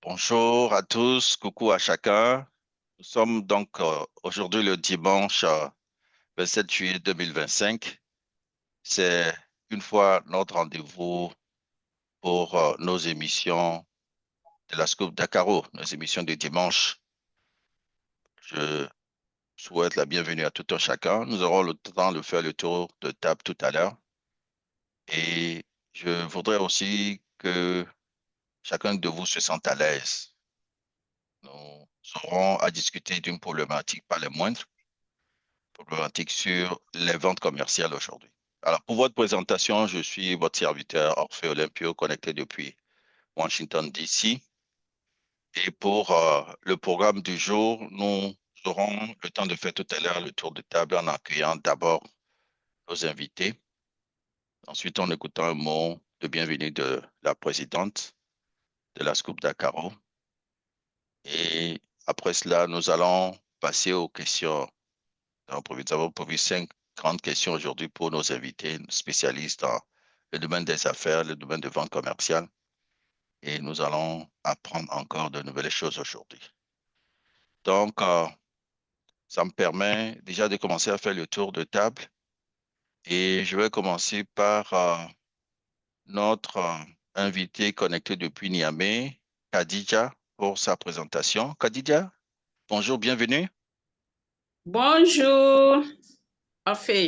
Bonjour à tous, coucou à chacun. Nous sommes donc aujourd'hui le dimanche 27 juillet 2025. C'est une fois notre rendez-vous pour nos émissions de la Scoop Dakaro, nos émissions du dimanche. Je souhaite la bienvenue à tout un chacun. Nous aurons le temps de faire le tour de table tout à l'heure. Et je voudrais aussi que chacun de vous se sente à l'aise. Nous aurons à discuter d'une problématique, pas les moindres, problématique sur les ventes commerciales aujourd'hui. Alors, pour votre présentation, je suis votre serviteur Orphée Olympio, connecté depuis Washington, D.C. Et pour le programme du jour, nous aurons le temps de faire tout à l'heure le tour de table en accueillant d'abord nos invités. Ensuite, en écoutant un mot de bienvenue de la présidente de la Scoop Dakaro. Et après cela, nous allons passer aux questions. Nous avons prévu 5 grandes questions aujourd'hui pour nos invités spécialistes dans le domaine des affaires, le domaine de vente commerciale. Et nous allons apprendre encore de nouvelles choses aujourd'hui. Donc, ça me permet déjà de commencer à faire le tour de table. Et je vais commencer par notre invité connecté depuis Niamey, Khadija, pour sa présentation. Khadija, bonjour, bienvenue. Bonjour, enfin,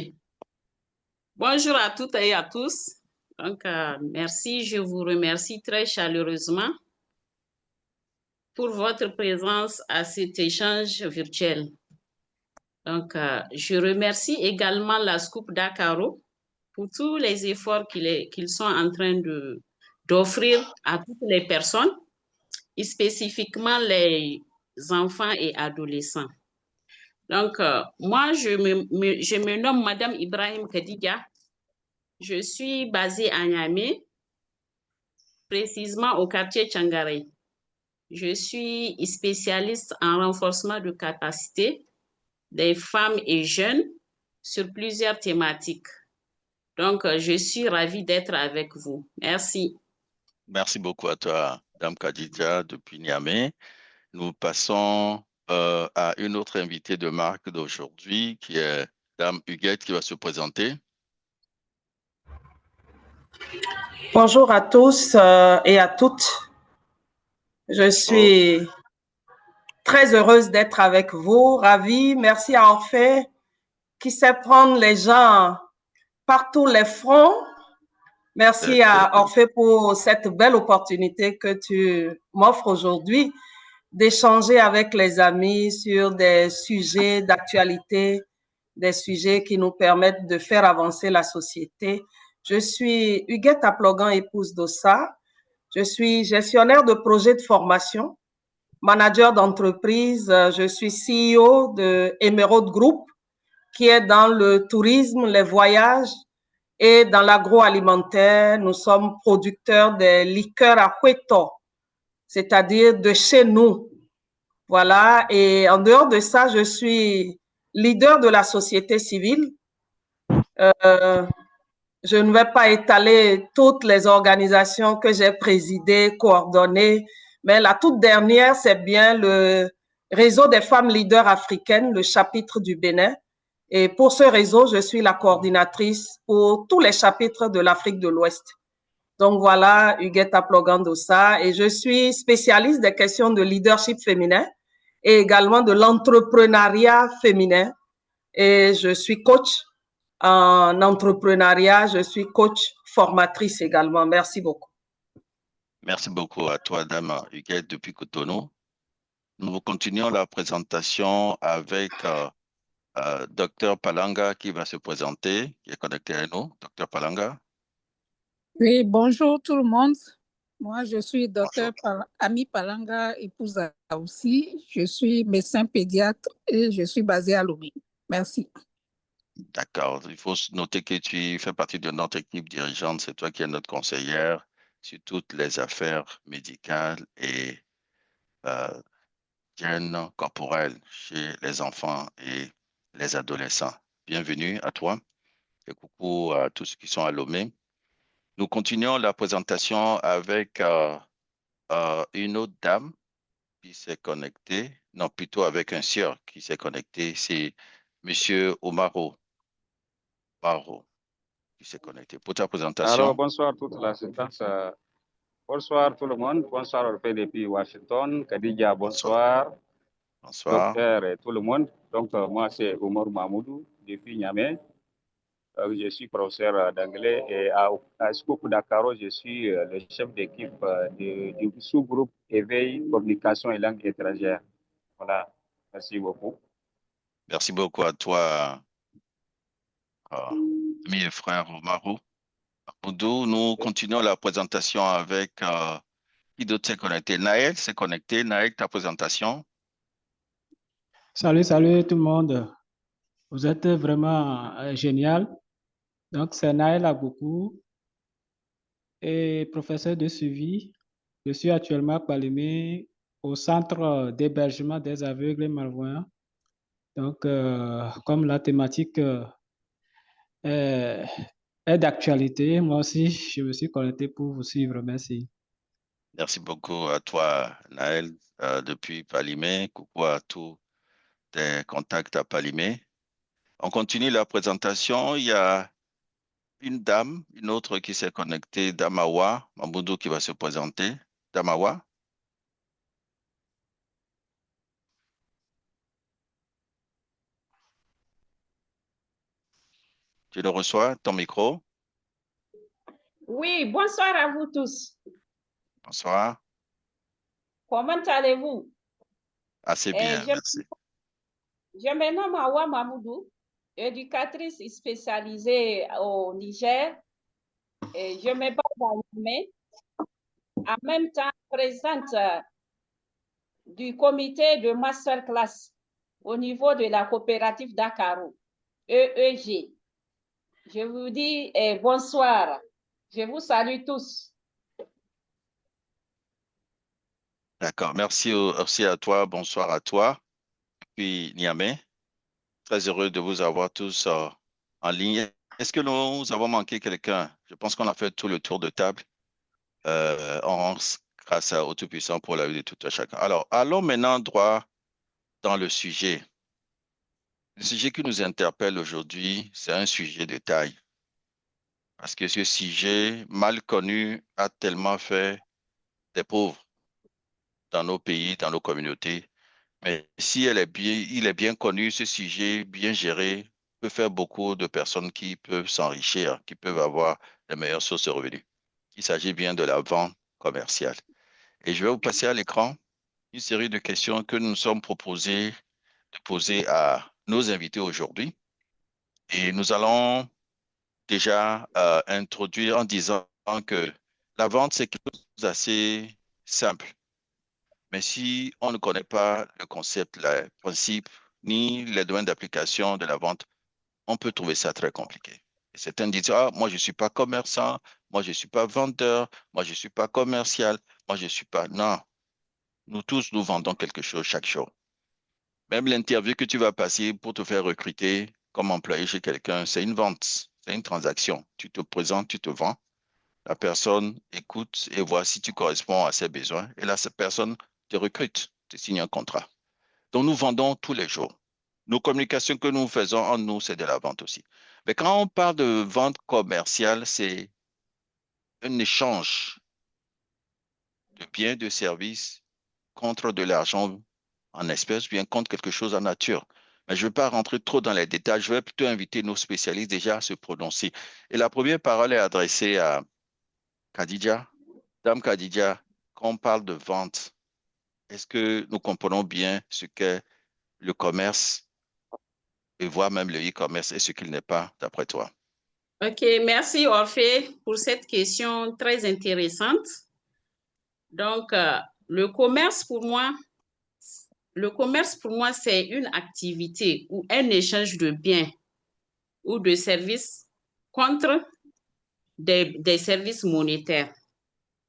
bonjour à toutes et à tous. Donc, merci, je vous remercie très chaleureusement pour votre présence à cet échange virtuel. Donc, je remercie également la Scoop Dakaro pour tous les efforts qu'ils sont en train d'offrir à toutes les personnes, et spécifiquement les enfants et adolescents. Donc, moi, je me nomme Madame Ibrahim Khadija. Je suis basée à Niamey, précisément au quartier Tchangaré. Je suis spécialiste en renforcement de capacité des femmes et jeunes sur plusieurs thématiques. Donc, je suis ravie d'être avec vous. Merci. Merci beaucoup à toi, Dame Khadija, depuis Niamey. Nous passons à une autre invitée de marque d'aujourd'hui, qui est Dame Huguette, qui va se présenter. Bonjour à tous et à toutes. Je suis très heureuse d'être avec vous, ravie. Merci à Orphée qui sait prendre les gens par tous les fronts. Merci à Orphée pour cette belle opportunité que tu m'offres aujourd'hui d'échanger avec les amis sur des sujets d'actualité, des sujets qui nous permettent de faire avancer la société. Je suis Huguette Aplogan, épouse d'Ossa. Je suis gestionnaire de projets de formation, manager d'entreprise. Je suis CEO de Emerald Group, qui est dans le tourisme, les voyages et dans l'agroalimentaire. Nous sommes producteurs des liqueurs à Hueto, c'est-à-dire de chez nous. Voilà. Et en dehors de ça, je suis leader de la société civile. Je ne vais pas étaler toutes les organisations que j'ai présidées, coordonnées, mais la toute dernière, c'est bien le réseau des femmes leaders africaines, le chapitre du Bénin. Et pour ce réseau, je suis la coordinatrice pour tous les chapitres de l'Afrique de l'Ouest. Donc voilà, Huguette Aplogan-Dossa, et je suis spécialiste des questions de leadership féminin et également de l'entrepreneuriat féminin. Et je suis coach en entrepreneuriat. Je suis coach formatrice également. Merci beaucoup. Merci beaucoup à toi, Dame Huguette, depuis Cotonou. Nous continuons la présentation avec Dr Palanga qui va se présenter, qui est connecté à nous. Dr Palanga. Oui, bonjour tout le monde. Moi, je suis Dr Ami Palanga, épouse aussi. Je suis médecin pédiatre et je suis basée à Lomé. Merci. D'accord. Il faut noter que tu fais partie de notre équipe dirigeante. C'est toi qui es notre conseillère sur toutes les affaires médicales et hygiène corporelle chez les enfants et les adolescents. Bienvenue à toi et coucou à tous ceux qui sont à Lomé. Nous continuons la présentation avec une autre dame qui s'est connectée, non, plutôt avec un sieur qui s'est connecté, c'est Monsieur Omaro. Omaro qui s'est connecté. Pour ta présentation. Alors, bonsoir toute l'assistance. Bonsoir tout le monde. Bonsoir au depuis Washington. Khadija, bonsoir. Bonsoir. Docteur et tout le monde. Donc, moi, c'est Omar Mahmoudou, depuis Niamey. Je suis professeur d'anglais et à Scoop Dakaro, je suis le chef d'équipe du sous-groupe Éveil, Communication et Langue étrangère. Voilà. Merci beaucoup. Merci beaucoup à toi, ami et frère Omaro. Nous continuons la présentation avec qui d'autre s'est connecté? Naël s'est connecté. Naël, ta présentation. Salut, salut tout le monde. Vous êtes vraiment génial. Donc, c'est Naël Agoukou et professeur de suivi. Je suis actuellement à Palimé au centre d'hébergement des aveugles et malvoyants. Donc, comme la thématique est d'actualité, moi aussi, je me suis connecté pour vous suivre. Merci. Merci beaucoup à toi, Naël, depuis Palimé. Coucou à tous tes contacts à Palimé. On continue la présentation. Il y a une dame, une autre qui s'est connectée, Damawa Mamoudou, qui va se présenter. Damawa. Tu le reçois, ton micro? Oui, bonsoir à vous tous. Bonsoir. Comment allez-vous? Assez bien, merci. Je me nomme Awa Mamoudou, éducatrice spécialisée au Niger. Et je me bats dans l'armée. En même temps, présidente du comité de masterclass au niveau de la coopérative Dakaro, EEG. Je vous dis bonsoir. Je vous salue tous. D'accord, merci aussi à toi, bonsoir à toi. Puis Niamey, très heureux de vous avoir tous en ligne. Est-ce que nous avons manqué quelqu'un? Je pense qu'on a fait tout le tour de table. Grâce au Tout-Puissant pour la vie de tout à chacun. Alors, allons maintenant droit dans le sujet. Le sujet qui nous interpelle aujourd'hui, c'est un sujet de taille. Parce que ce sujet mal connu a tellement fait des pauvres dans nos pays, dans nos communautés. Mais si il est bien connu, ce sujet bien géré peut faire beaucoup de personnes qui peuvent s'enrichir, qui peuvent avoir les meilleures sources de revenus. Il s'agit bien de la vente commerciale. Et je vais vous passer à l'écran une série de questions que nous nous sommes proposés de poser à nos invités aujourd'hui. Et nous allons déjà introduire en disant que la vente, c'est quelque chose d'assez simple. Mais si on ne connaît pas le concept, le principe, ni les domaines d'application de la vente, on peut trouver ça très compliqué. Et certains disent, ah, moi, je ne suis pas commerçant, moi, je ne suis pas vendeur, moi, je ne suis pas commercial, moi, je ne suis pas... Non, nous tous, nous vendons quelque chose chaque jour. Même l'interview que tu vas passer pour te faire recruter comme employé chez quelqu'un, c'est une vente, c'est une transaction. Tu te présentes, tu te vends. La personne écoute et voit si tu corresponds à ses besoins. Et là, cette personne te recrute, te signe un contrat. Donc, nous vendons tous les jours. Nos communications que nous faisons en nous, c'est de la vente aussi. Mais quand on parle de vente commerciale, c'est un échange de biens, de services contre de l'argent en espèces, bien contre quelque chose en nature. Mais je ne vais pas rentrer trop dans les détails. Je vais plutôt inviter nos spécialistes déjà à se prononcer. Et la première parole est adressée à Khadija. Dame Khadija, quand on parle de vente, est-ce que nous comprenons bien ce qu'est le commerce et voire même le e-commerce et ce qu'il n'est pas, d'après toi? OK, merci Orphée pour cette question très intéressante. Donc, le commerce pour moi, c'est une activité ou un échange de biens ou de services contre des services monétaires.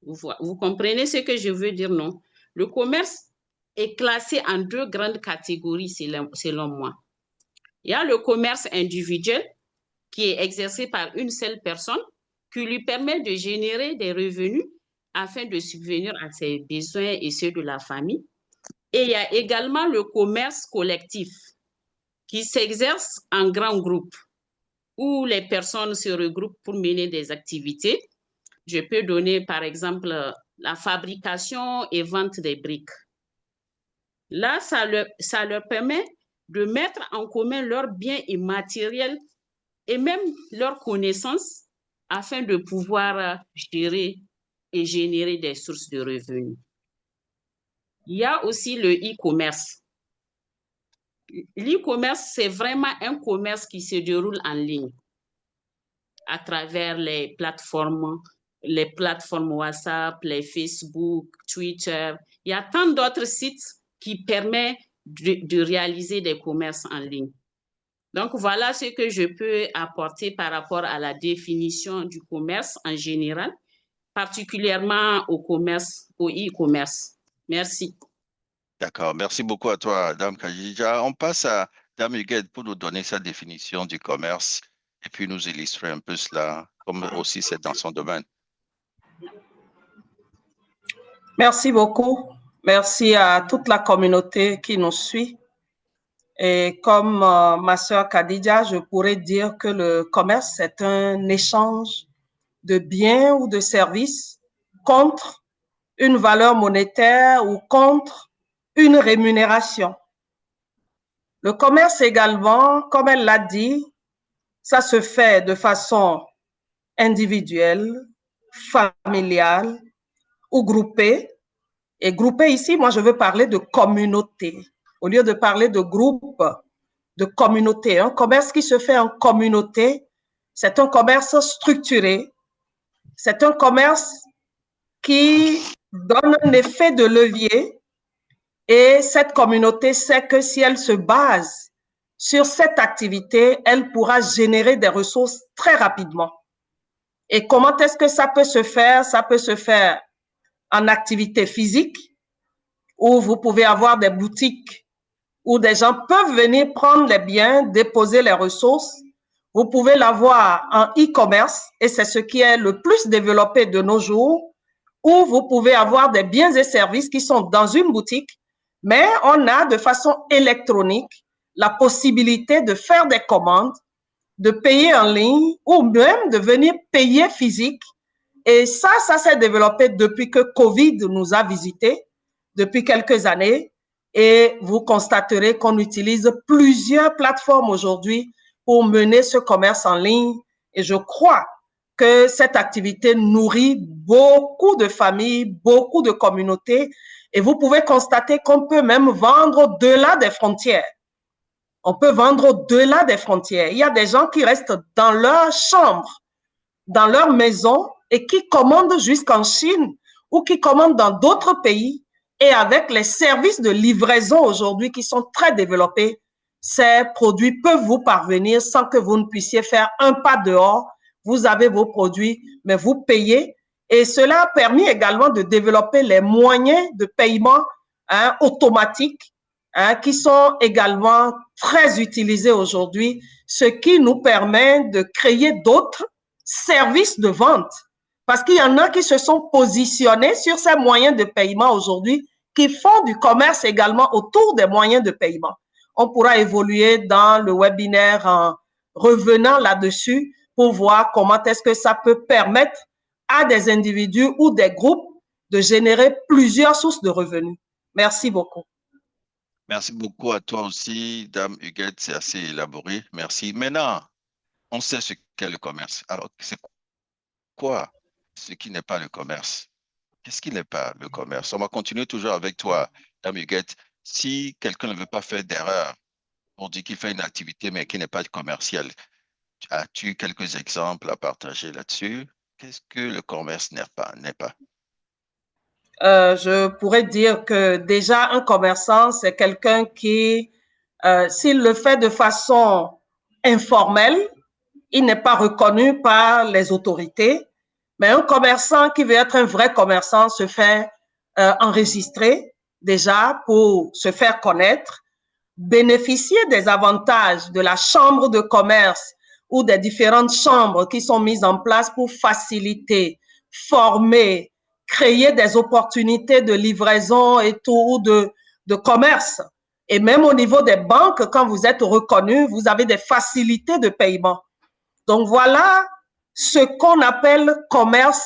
Vous comprenez ce que je veux dire, non? Le commerce est classé en deux grandes catégories, selon moi. Il y a le commerce individuel qui est exercé par une seule personne qui lui permet de générer des revenus afin de subvenir à ses besoins et ceux de la famille. Et il y a également le commerce collectif qui s'exerce en grands groupes où les personnes se regroupent pour mener des activités. Je peux donner par exemple la fabrication et vente des briques. Là, ça leur permet de mettre en commun leurs biens immatériels et même leurs connaissances afin de pouvoir gérer et générer des sources de revenus. Il y a aussi le e-commerce. L'e-commerce, c'est vraiment un commerce qui se déroule en ligne à travers les plateformes WhatsApp, les Facebook, Twitter. Il y a tant d'autres sites qui permettent de réaliser des commerces en ligne. Donc, voilà ce que je peux apporter par rapport à la définition du commerce en général, particulièrement au e-commerce. Merci. D'accord. Merci beaucoup à toi, Dame Khadija. On passe à Dame Huguette pour nous donner sa définition du commerce et puis nous illustrer un peu cela, comme aussi c'est dans son domaine. Merci beaucoup. Merci à toute la communauté qui nous suit. Et comme ma sœur Khadija, je pourrais dire que le commerce, c'est un échange de biens ou de services contre une valeur monétaire ou contre une rémunération. Le commerce également, comme elle l'a dit, ça se fait de façon individuelle, familiale ou groupée. Et groupée ici, moi, je veux parler de communauté. Au lieu de parler de groupe, de communauté. Un commerce qui se fait en communauté, c'est un commerce structuré. C'est un commerce qui donne un effet de levier. Et cette communauté sait que si elle se base sur cette activité, elle pourra générer des ressources très rapidement. Et comment est-ce que ça peut se faire? Ça peut se faire en activité physique, où vous pouvez avoir des boutiques où des gens peuvent venir prendre les biens, déposer les ressources. Vous pouvez l'avoir en e-commerce, et c'est ce qui est le plus développé de nos jours, où vous pouvez avoir des biens et services qui sont dans une boutique, mais on a de façon électronique la possibilité de faire des commandes, de payer en ligne ou même de venir payer physique. Et ça s'est développé depuis que Covid nous a visités, depuis quelques années. Et vous constaterez qu'on utilise plusieurs plateformes aujourd'hui pour mener ce commerce en ligne. Et je crois que cette activité nourrit beaucoup de familles, beaucoup de communautés. Et vous pouvez constater qu'on peut même vendre au-delà des frontières. On peut vendre au-delà des frontières. Il y a des gens qui restent dans leur chambre, dans leur maison, et qui commandent jusqu'en Chine ou qui commandent dans d'autres pays. Et avec les services de livraison aujourd'hui qui sont très développés, ces produits peuvent vous parvenir sans que vous ne puissiez faire un pas dehors. Vous avez vos produits, mais vous payez. Et cela a permis également de développer les moyens de paiement automatiques qui sont également très utilisés aujourd'hui, ce qui nous permet de créer d'autres services de vente. Parce qu'il y en a qui se sont positionnés sur ces moyens de paiement aujourd'hui, qui font du commerce également autour des moyens de paiement. On pourra évoluer dans le webinaire en revenant là-dessus pour voir comment est-ce que ça peut permettre à des individus ou des groupes de générer plusieurs sources de revenus. Merci beaucoup. Merci beaucoup à toi aussi, Dame Huguette, c'est assez élaboré. Merci. Maintenant, on sait ce qu'est le commerce. Alors, c'est quoi ce qui n'est pas le commerce? Qu'est-ce qui n'est pas le commerce? On va continuer toujours avec toi, Dame Huguette. Si quelqu'un ne veut pas faire d'erreur pour dire qu'il fait une activité mais qui n'est pas commerciale, as-tu quelques exemples à partager là-dessus? Qu'est-ce que le commerce n'est pas? Je pourrais dire que déjà un commerçant, c'est quelqu'un qui, s'il le fait de façon informelle, il n'est pas reconnu par les autorités. Mais un commerçant qui veut être un vrai commerçant se fait enregistrer déjà pour se faire connaître, bénéficier des avantages de la chambre de commerce ou des différentes chambres qui sont mises en place pour faciliter, former, créer des opportunités de livraison et tout, de commerce. Et même au niveau des banques, quand vous êtes reconnu, vous avez des facilités de paiement. Donc voilà ce qu'on appelle commerce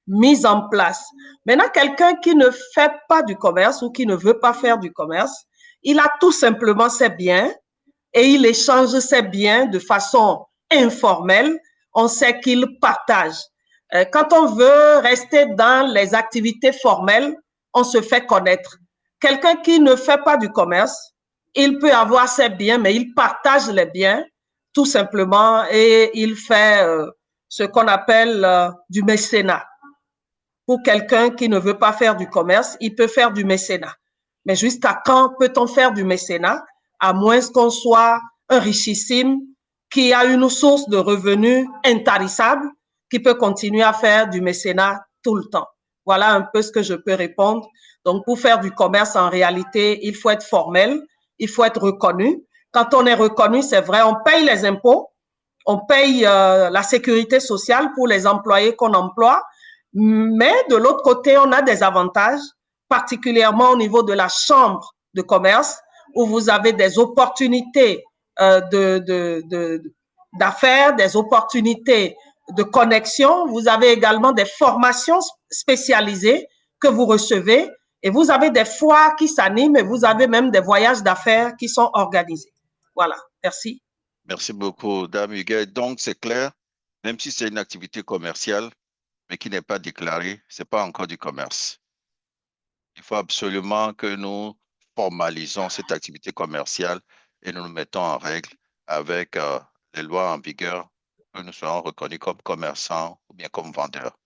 mis en place. Maintenant, quelqu'un qui ne fait pas du commerce ou qui ne veut pas faire du commerce, il a tout simplement ses biens et il échange ses biens de façon informelle. On sait qu'il partage. Quand on veut rester dans les activités formelles, on se fait connaître. Quelqu'un qui ne fait pas du commerce, il peut avoir ses biens, mais il partage les biens tout simplement et il fait ce qu'on appelle du mécénat. Pour quelqu'un qui ne veut pas faire du commerce, il peut faire du mécénat. Mais jusqu'à quand peut-on faire du mécénat, à moins qu'on soit un richissime qui a une source de revenus intarissable, qui peut continuer à faire du mécénat tout le temps. Voilà un peu ce que je peux répondre. Donc, pour faire du commerce, en réalité, il faut être formel, il faut être reconnu. Quand on est reconnu, c'est vrai, on paye les impôts, on paye la sécurité sociale pour les employés qu'on emploie, mais de l'autre côté, on a des avantages, particulièrement au niveau de la chambre de commerce, où vous avez des opportunités d'affaires, des opportunités de connexion. Vous avez également des formations spécialisées que vous recevez et vous avez des foires qui s'animent et vous avez même des voyages d'affaires qui sont organisés. Voilà, merci. Merci beaucoup, Dame Huguette. Donc, c'est clair, même si c'est une activité commerciale, mais qui n'est pas déclarée, ce n'est pas encore du commerce. Il faut absolument que nous formalisons cette activité commerciale et nous nous mettons en règle avec les lois en vigueur, que nous soyons reconnus comme commerçants ou bien comme vendeurs.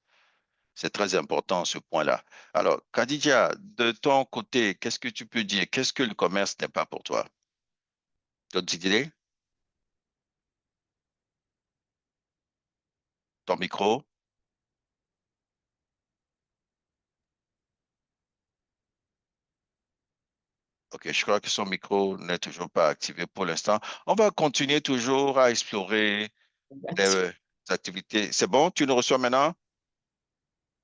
C'est très important ce point-là. Alors, Khadija, de ton côté, qu'est-ce que tu peux dire? Qu'est-ce que le commerce n'est pas pour toi? D'autres idées? Ton micro? OK, je crois que son micro n'est toujours pas activé pour l'instant. On va continuer toujours à explorer les activités. C'est bon? Tu nous reçois maintenant?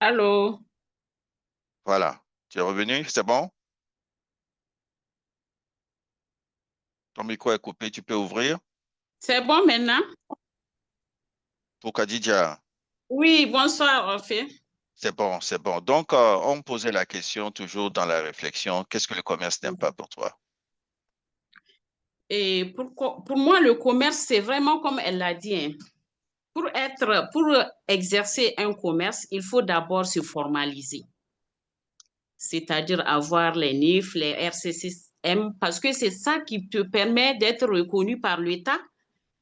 Allô? Voilà. Tu es revenu? C'est bon? Ton micro est coupé. Tu peux ouvrir? C'est bon maintenant? Pour Khadija. Oui, bonsoir, Orphée. C'est bon, c'est bon. Donc, on posait la question toujours dans la réflexion. Qu'est-ce que le commerce n'aime pas pour toi? Et pour moi, le commerce, c'est vraiment comme elle l'a dit, hein. Pour exercer un commerce, il faut d'abord se formaliser, c'est-à-dire avoir les NIF, les RCCM, parce que c'est ça qui te permet d'être reconnu par l'État.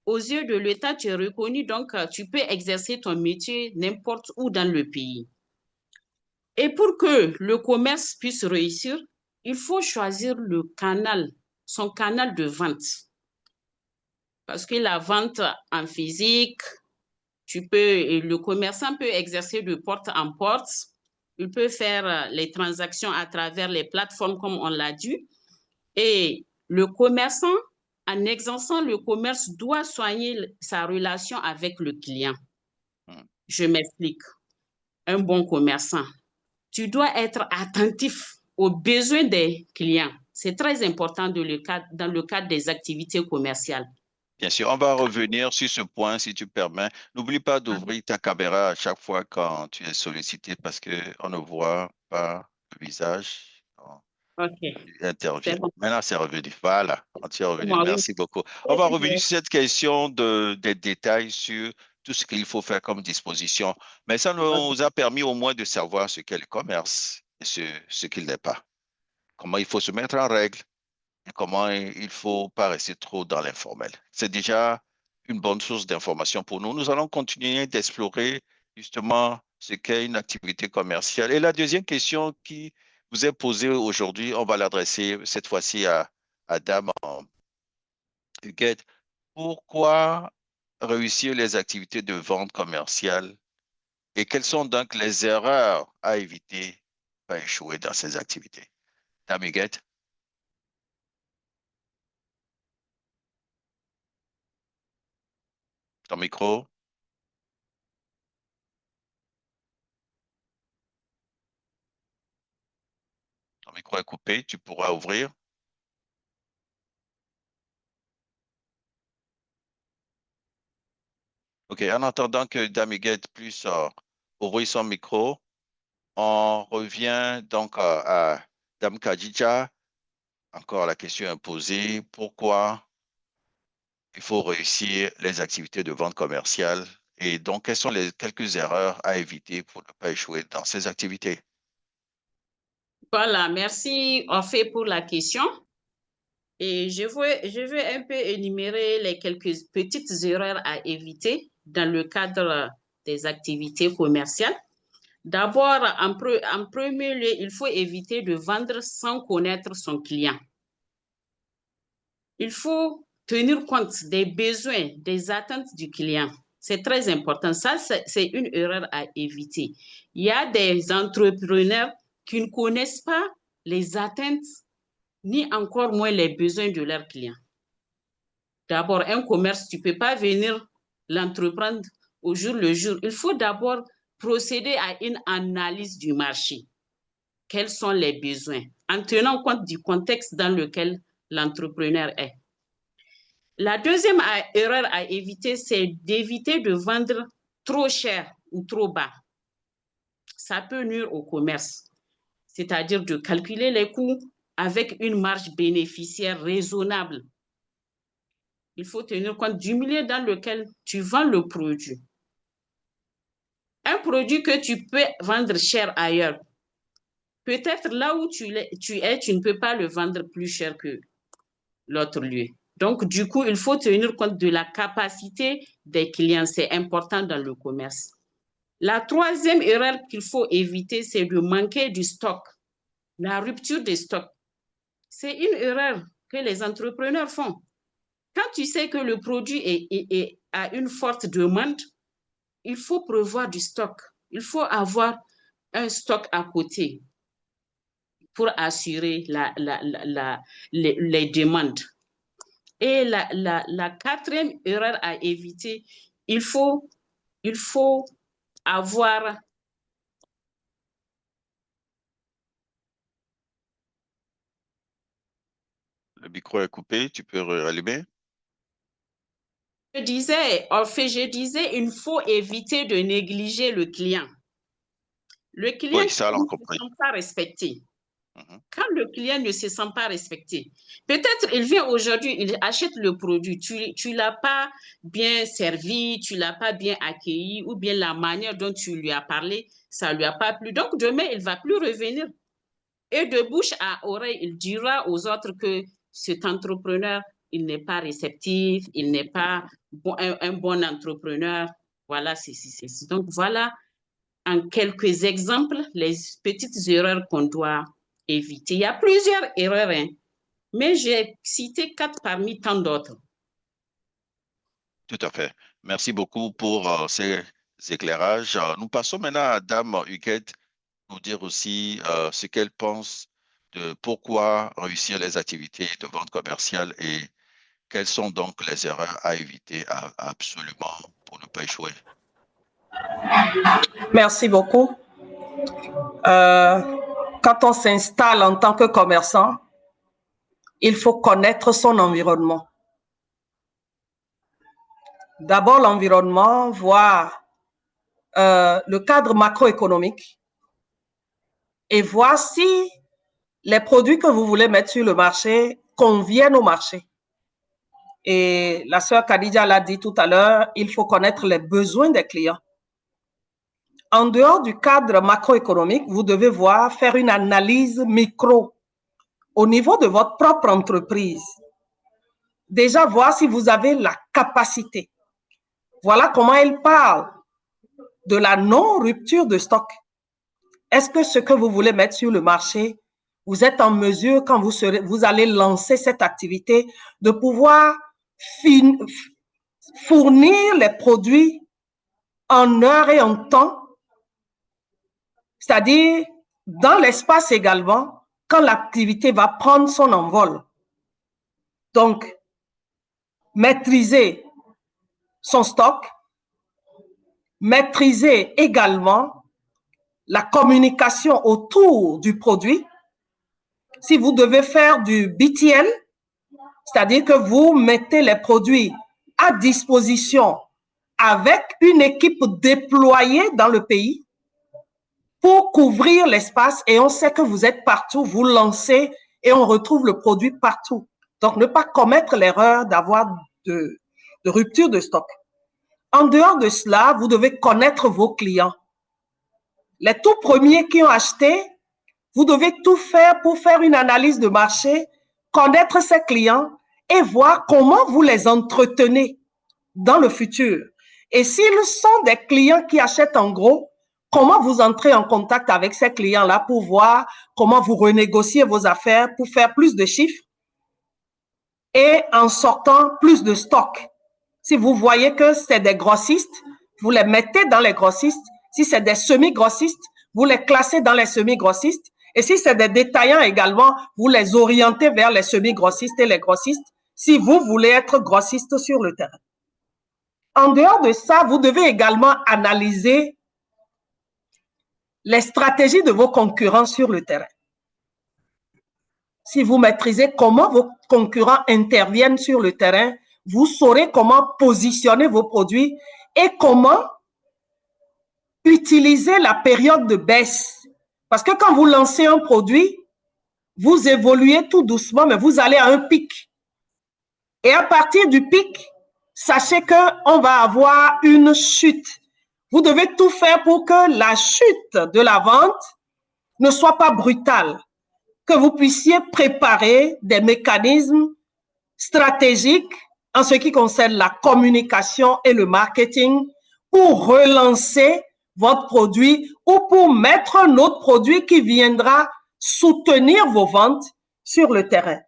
Aux yeux de l'État, tu es reconnu, donc tu peux exercer ton métier n'importe où dans le pays. Et pour que le commerce puisse réussir, il faut choisir le canal, son canal de vente. Parce que la vente en physique, le commerçant peut exercer de porte en porte. Il peut faire les transactions à travers les plateformes, comme on l'a dit. Et le commerçant, en exerçant le commerce, doit soigner sa relation avec le client. Je m'explique. Un bon commerçant, tu dois être attentif aux besoins des clients. C'est très important dans le cadre des activités commerciales. Bien sûr, on va revenir sur ce point si tu permets. N'oublie pas d'ouvrir ta caméra à chaque fois quand tu es sollicité parce qu'on ne voit pas le visage quand OK, tu interviens. c'est bon. Maintenant, c'est revenu. Voilà, tu es revenu. Moi, oui. Merci beaucoup. On va revenir sur cette question des détails sur tout ce qu'il faut faire comme disposition. Mais ça nous a permis au moins de savoir ce qu'est le commerce et ce qu'il n'est pas. Comment il faut se mettre en règle et comment il ne faut pas rester trop dans l'informel. C'est déjà une bonne source d'information pour nous. Nous allons continuer d'explorer justement ce qu'est une activité commerciale. Et la deuxième question qui vous est posée aujourd'hui, on va l'adresser cette fois-ci à Dame Huguette. Pourquoi réussir les activités de vente commerciale et quelles sont donc les erreurs à éviter pour échouer dans ces activités? Dame Huguette. Ton micro. Ton micro est coupé, tu pourras ouvrir. OK, en attendant que Dame Huguette puisse ouvrir son micro, on revient donc à Dame Khadija. Encore la question imposée, pourquoi il faut réussir les activités de vente commerciale et donc quelles sont les quelques erreurs à éviter pour ne pas échouer dans ces activités? Voilà, merci Orphée pour la question. Et je vais un peu énumérer les quelques petites erreurs à éviter dans le cadre des activités commerciales. D'abord, en premier lieu, il faut éviter de vendre sans connaître son client. Il faut tenir compte des besoins, des attentes du client. C'est très important. Ça, c'est une erreur à éviter. Il y a des entrepreneurs qui ne connaissent pas les attentes ni encore moins les besoins de leurs clients. D'abord, un commerce, tu ne peux pas venir l'entreprendre au jour le jour. Il faut d'abord procéder à une analyse du marché. Quels sont les besoins, en tenant compte du contexte dans lequel l'entrepreneur est. La deuxième erreur à éviter, c'est d'éviter de vendre trop cher ou trop bas. Ça peut nuire au commerce, c'est-à-dire de calculer les coûts avec une marge bénéficiaire raisonnable. Il faut tenir compte du milieu dans lequel tu vends le produit. Un produit que tu peux vendre cher ailleurs, peut-être là où tu es, tu ne peux pas le vendre plus cher que l'autre lieu. Donc, du coup, il faut tenir compte de la capacité des clients. C'est important dans le commerce. La troisième erreur qu'il faut éviter, c'est de manquer du stock. La rupture des stocks. C'est une erreur que les entrepreneurs font. Quand tu sais que le produit a une forte demande, il faut prévoir du stock. Il faut avoir un stock à côté pour assurer les demandes. Et la quatrième erreur à éviter, il faut avoir Le micro est coupé, tu peux rallumer. Je disais, il faut éviter de négliger le client. Le client Oui, ça, ne l'on se compris. sent pas respecté. Quand le client ne se sent pas respecté, peut-être il vient aujourd'hui, il achète le produit, tu ne l'as pas bien servi, tu ne l'as pas bien accueilli, ou bien la manière dont tu lui as parlé, ça ne lui a pas plu. Donc, demain, il ne va plus revenir. Et de bouche à oreille, il dira aux autres que cet entrepreneur, il n'est pas réceptif, il n'est pas un bon entrepreneur. Voilà, c'est. Donc, voilà en quelques exemples les petites erreurs qu'on doit éviter. Il y a plusieurs erreurs, hein, mais j'ai cité 4 parmi tant d'autres. Tout à fait. Merci beaucoup pour ces éclairages. Nous passons maintenant à Dame Huguette pour dire aussi ce qu'elle pense de pourquoi réussir les activités de vente commerciale et quelles sont donc les erreurs à éviter absolument pour ne pas échouer. Merci beaucoup. Quand on s'installe en tant que commerçant, il faut connaître son environnement. D'abord, l'environnement, voir le cadre macroéconomique et voir si les produits que vous voulez mettre sur le marché conviennent au marché. Et la sœur Khadija l'a dit tout à l'heure, il faut connaître les besoins des clients. En dehors du cadre macroéconomique, vous devez faire une analyse micro au niveau de votre propre entreprise. Déjà voir si vous avez la capacité. Voilà comment elle parle de la non-rupture de stock. Est-ce que ce que vous voulez mettre sur le marché, vous êtes en mesure, quand vous allez lancer cette activité, de pouvoir fournir les produits en heure et en temps, c'est-à-dire dans l'espace également, quand l'activité va prendre son envol. Donc, maîtriser son stock, maîtriser également la communication autour du produit Si vous devez faire du BTL, c'est-à-dire que vous mettez les produits à disposition avec une équipe déployée dans le pays pour couvrir l'espace, et on sait que vous êtes partout, vous lancez et on retrouve le produit partout. Donc, ne pas commettre l'erreur d'avoir de rupture de stock. En dehors de cela, vous devez connaître vos clients. Les tout premiers qui ont acheté, vous devez tout faire pour faire une analyse de marché, connaître ces clients et voir comment vous les entretenez dans le futur. Et s'ils sont des clients qui achètent en gros, comment vous entrez en contact avec ces clients-là pour voir comment vous renégociez vos affaires pour faire plus de chiffres et en sortant plus de stock. Si vous voyez que c'est des grossistes, vous les mettez dans les grossistes. Si c'est des semi-grossistes, vous les classez dans les semi-grossistes. Et si c'est des détaillants également, vous les orientez vers les semi-grossistes et les grossistes si vous voulez être grossiste sur le terrain. En dehors de ça, vous devez également analyser les stratégies de vos concurrents sur le terrain. Si vous maîtrisez comment vos concurrents interviennent sur le terrain, vous saurez comment positionner vos produits et comment utiliser la période de baisse. Parce que quand vous lancez un produit, vous évoluez tout doucement, mais vous allez à un pic. Et à partir du pic, sachez qu'on va avoir une chute. Vous devez tout faire pour que la chute de la vente ne soit pas brutale, que vous puissiez préparer des mécanismes stratégiques en ce qui concerne la communication et le marketing pour relancer votre produit ou pour mettre un autre produit qui viendra soutenir vos ventes sur le terrain.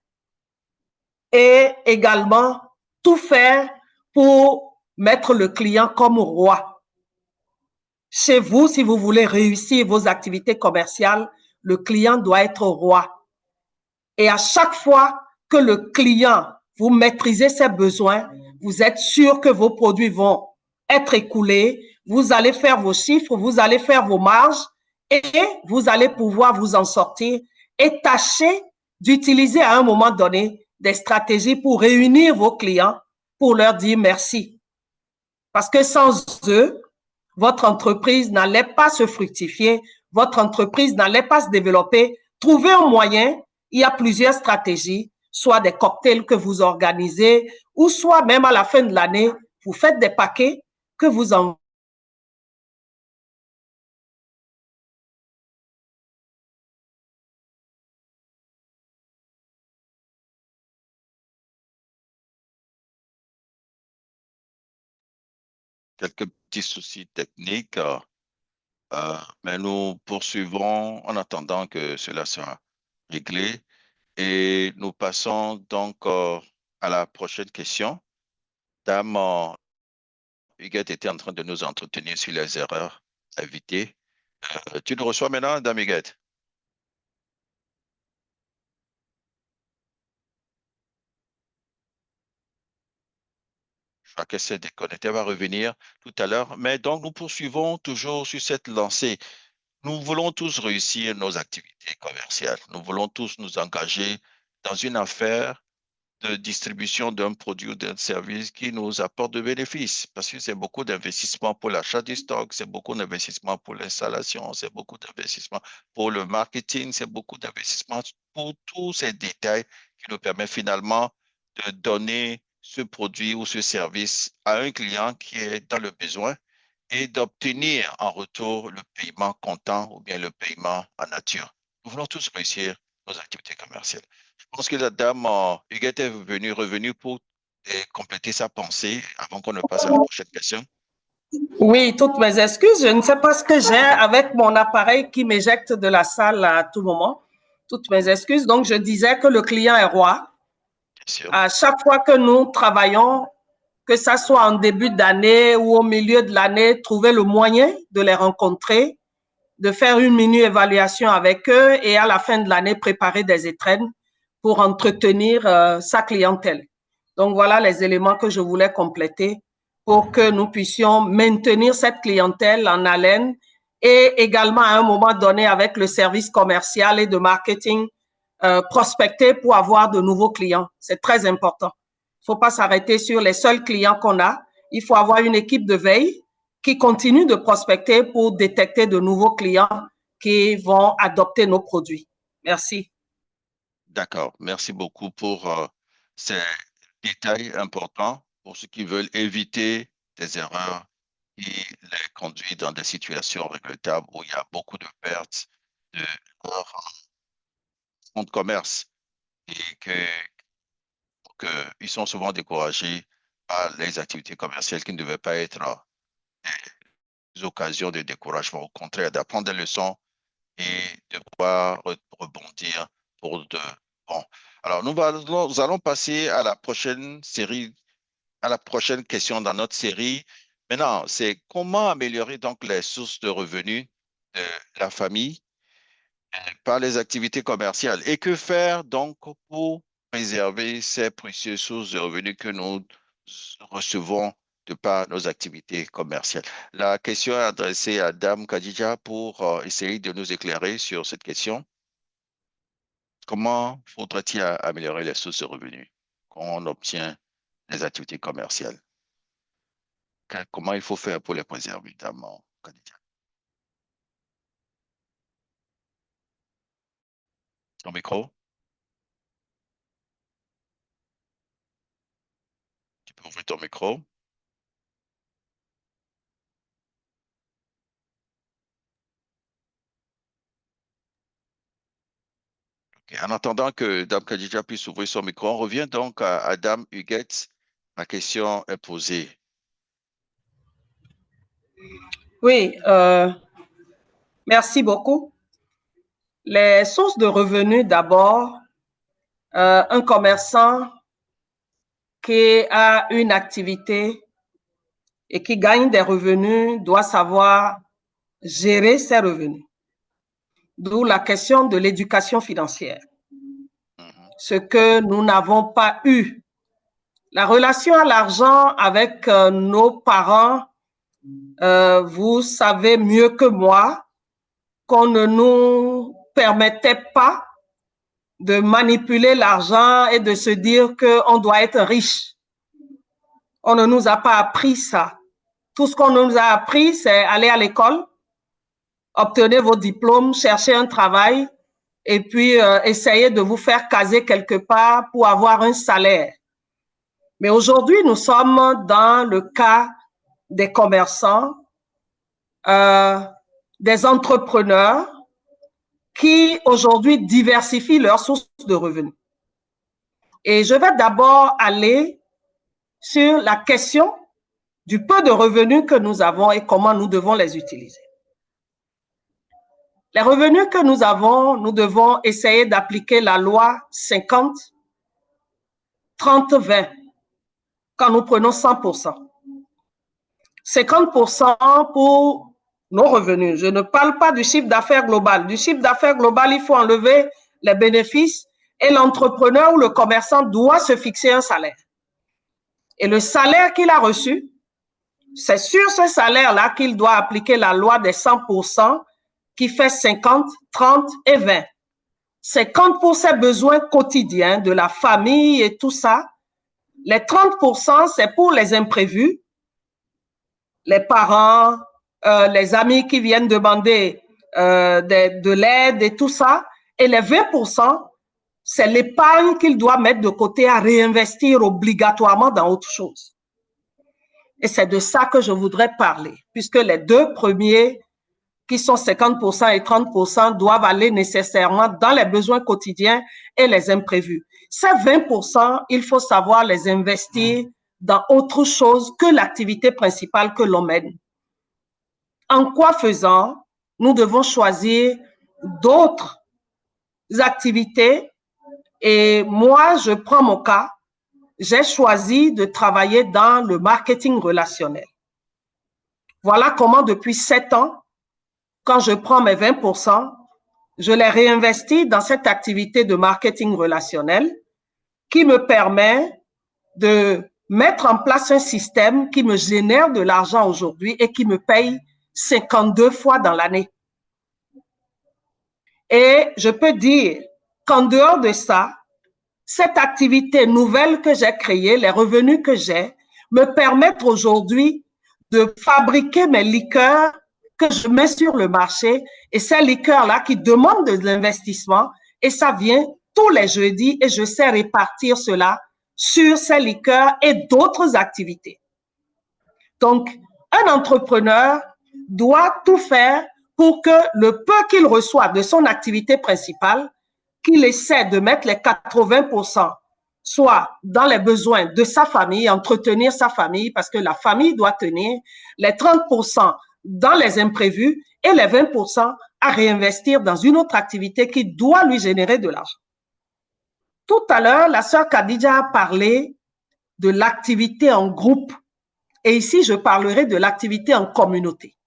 Et également, tout faire pour mettre le client comme roi. Chez vous, si vous voulez réussir vos activités commerciales, le client doit être roi. Et à chaque fois que le client, vous maîtrisez ses besoins, vous êtes sûr que vos produits vont être écoulés, vous allez faire vos chiffres, vous allez faire vos marges et vous allez pouvoir vous en sortir et tâcher d'utiliser à un moment donné des stratégies pour réunir vos clients, pour leur dire merci. Parce que sans eux, votre entreprise n'allait pas se fructifier, votre entreprise n'allait pas se développer. Trouvez un moyen, il y a plusieurs stratégies, soit des cocktails que vous organisez, ou soit même à la fin de l'année, vous faites des paquets que vous envoyez. Quelques petits soucis techniques, mais nous poursuivons en attendant que cela soit réglé. Et nous passons donc à la prochaine question. Dame Huguette était en train de nous entretenir sur les erreurs à éviter. Tu nous reçois maintenant, Dame Huguette? Je crois qu'elle s'est déconnectée, elle va revenir tout à l'heure. Mais donc, nous poursuivons toujours sur cette lancée. Nous voulons tous réussir nos activités commerciales. Nous voulons tous nous engager dans une affaire de distribution d'un produit ou d'un service qui nous apporte de bénéfices. Parce que c'est beaucoup d'investissement pour l'achat du stock, c'est beaucoup d'investissement pour l'installation, c'est beaucoup d'investissement pour le marketing, c'est beaucoup d'investissement pour tous ces détails qui nous permettent finalement de donner ce produit ou ce service à un client qui est dans le besoin et d'obtenir en retour le paiement comptant ou bien le paiement en nature. Nous voulons tous réussir nos activités commerciales. Je pense que la dame Huguette est revenue pour compléter sa pensée avant qu'on ne passe à la prochaine question. Oui, toutes mes excuses. Je ne sais pas ce que j'ai avec mon appareil qui m'éjecte de la salle à tout moment. Toutes mes excuses. Donc, je disais que le client est roi. À chaque fois que nous travaillons, que ça soit en début d'année ou au milieu de l'année, trouver le moyen de les rencontrer, de faire une mini-évaluation avec eux et à la fin de l'année, préparer des étrennes pour entretenir sa clientèle. Donc, voilà les éléments que je voulais compléter pour que nous puissions maintenir cette clientèle en haleine et également à un moment donné avec le service commercial et de marketing, prospecter pour avoir de nouveaux clients. C'est très important. Il ne faut pas s'arrêter sur les seuls clients qu'on a. Il faut avoir une équipe de veille qui continue de prospecter pour détecter de nouveaux clients qui vont adopter nos produits. Merci. D'accord. Merci beaucoup pour ces détails importants pour ceux qui veulent éviter des erreurs qui les conduisent dans des situations regrettables où il y a beaucoup de pertes de leur fonds de commerce et qu'ils sont souvent découragés par les activités commerciales qui ne devaient pas être des occasions de découragement. Au contraire, d'apprendre des leçons et de pouvoir rebondir pour de bon. Alors, nous allons passer à la prochaine série, à la prochaine question dans notre série. Maintenant, c'est comment améliorer donc les sources de revenus de la famille par les activités commerciales et que faire donc pour préserver ces précieuses sources de revenus que nous recevons de par nos activités commerciales. La question est adressée à Dame Khadija pour essayer de nous éclairer sur cette question. Comment faudrait-il améliorer les sources de revenus quand on obtient les activités commerciales? Comment il faut faire pour les préserver, Dame Khadija? Ton micro? Tu peux ouvrir ton micro? En attendant que Dame Khadija puisse ouvrir son micro, on revient donc à Dame Huguette. La question est posée. Oui, merci beaucoup. Les sources de revenus, d'abord, un commerçant qui a une activité et qui gagne des revenus doit savoir gérer ses revenus. D'où la question de l'éducation financière. Ce que nous n'avons pas eu. La relation à l'argent avec nos parents, vous savez mieux que moi qu'on ne nous permettait pas de manipuler l'argent et de se dire qu'on doit être riche. On ne nous a pas appris ça. Tout ce qu'on nous a appris, c'est aller à l'école, obtenir vos diplômes, chercher un travail et puis essayer de vous faire caser quelque part pour avoir un salaire. Mais aujourd'hui, nous sommes dans le cas des commerçants, des entrepreneurs qui aujourd'hui diversifient leurs sources de revenus. Et je vais d'abord aller sur la question du peu de revenus que nous avons et comment nous devons les utiliser. Les revenus que nous avons, nous devons essayer d'appliquer la loi 50, 30, 20 quand nous prenons 100%. 50% pour nos revenus. Je ne parle pas du chiffre d'affaires global. Du chiffre d'affaires global, il faut enlever les bénéfices et l'entrepreneur ou le commerçant doit se fixer un salaire. Et le salaire qu'il a reçu, c'est sur ce salaire-là qu'il doit appliquer la loi des 100% qui fait 50, 30 et 20. 50 pour ses besoins quotidiens de la famille et tout ça. Les 30%, c'est pour les imprévus, les parents, les amis qui viennent demander de l'aide et tout ça. Et les 20%, c'est l'épargne qu'il doit mettre de côté à réinvestir obligatoirement dans autre chose. Et c'est de ça que je voudrais parler, puisque les deux premiers, qui sont 50% et 30%, doivent aller nécessairement dans les besoins quotidiens et les imprévus. Ces 20%, il faut savoir les investir dans autre chose que l'activité principale que l'on mène. En quoi faisant, nous devons choisir d'autres activités. Et moi, je prends mon cas, j'ai choisi de travailler dans le marketing relationnel. Voilà comment depuis 7 ans, quand je prends mes 20%, je les réinvestis dans cette activité de marketing relationnel qui me permet de mettre en place un système qui me génère de l'argent aujourd'hui et qui me paye 52 fois dans l'année. Et je peux dire qu'en dehors de ça, cette activité nouvelle que j'ai créée, les revenus que j'ai, me permettent aujourd'hui de fabriquer mes liqueurs que je mets sur le marché, et ces liqueurs-là qui demandent de l'investissement, et ça vient tous les jeudis, et je sais répartir cela sur ces liqueurs et d'autres activités. Donc, un entrepreneur doit tout faire pour que le peu qu'il reçoit de son activité principale, qu'il essaie de mettre les 80%, soit dans les besoins de sa famille, entretenir sa famille, parce que la famille doit tenir, les 30% dans les imprévus et les 20% à réinvestir dans une autre activité qui doit lui générer de l'argent. Tout à l'heure, la sœur Khadija a parlé de l'activité en groupe, et ici, je parlerai de l'activité en communauté.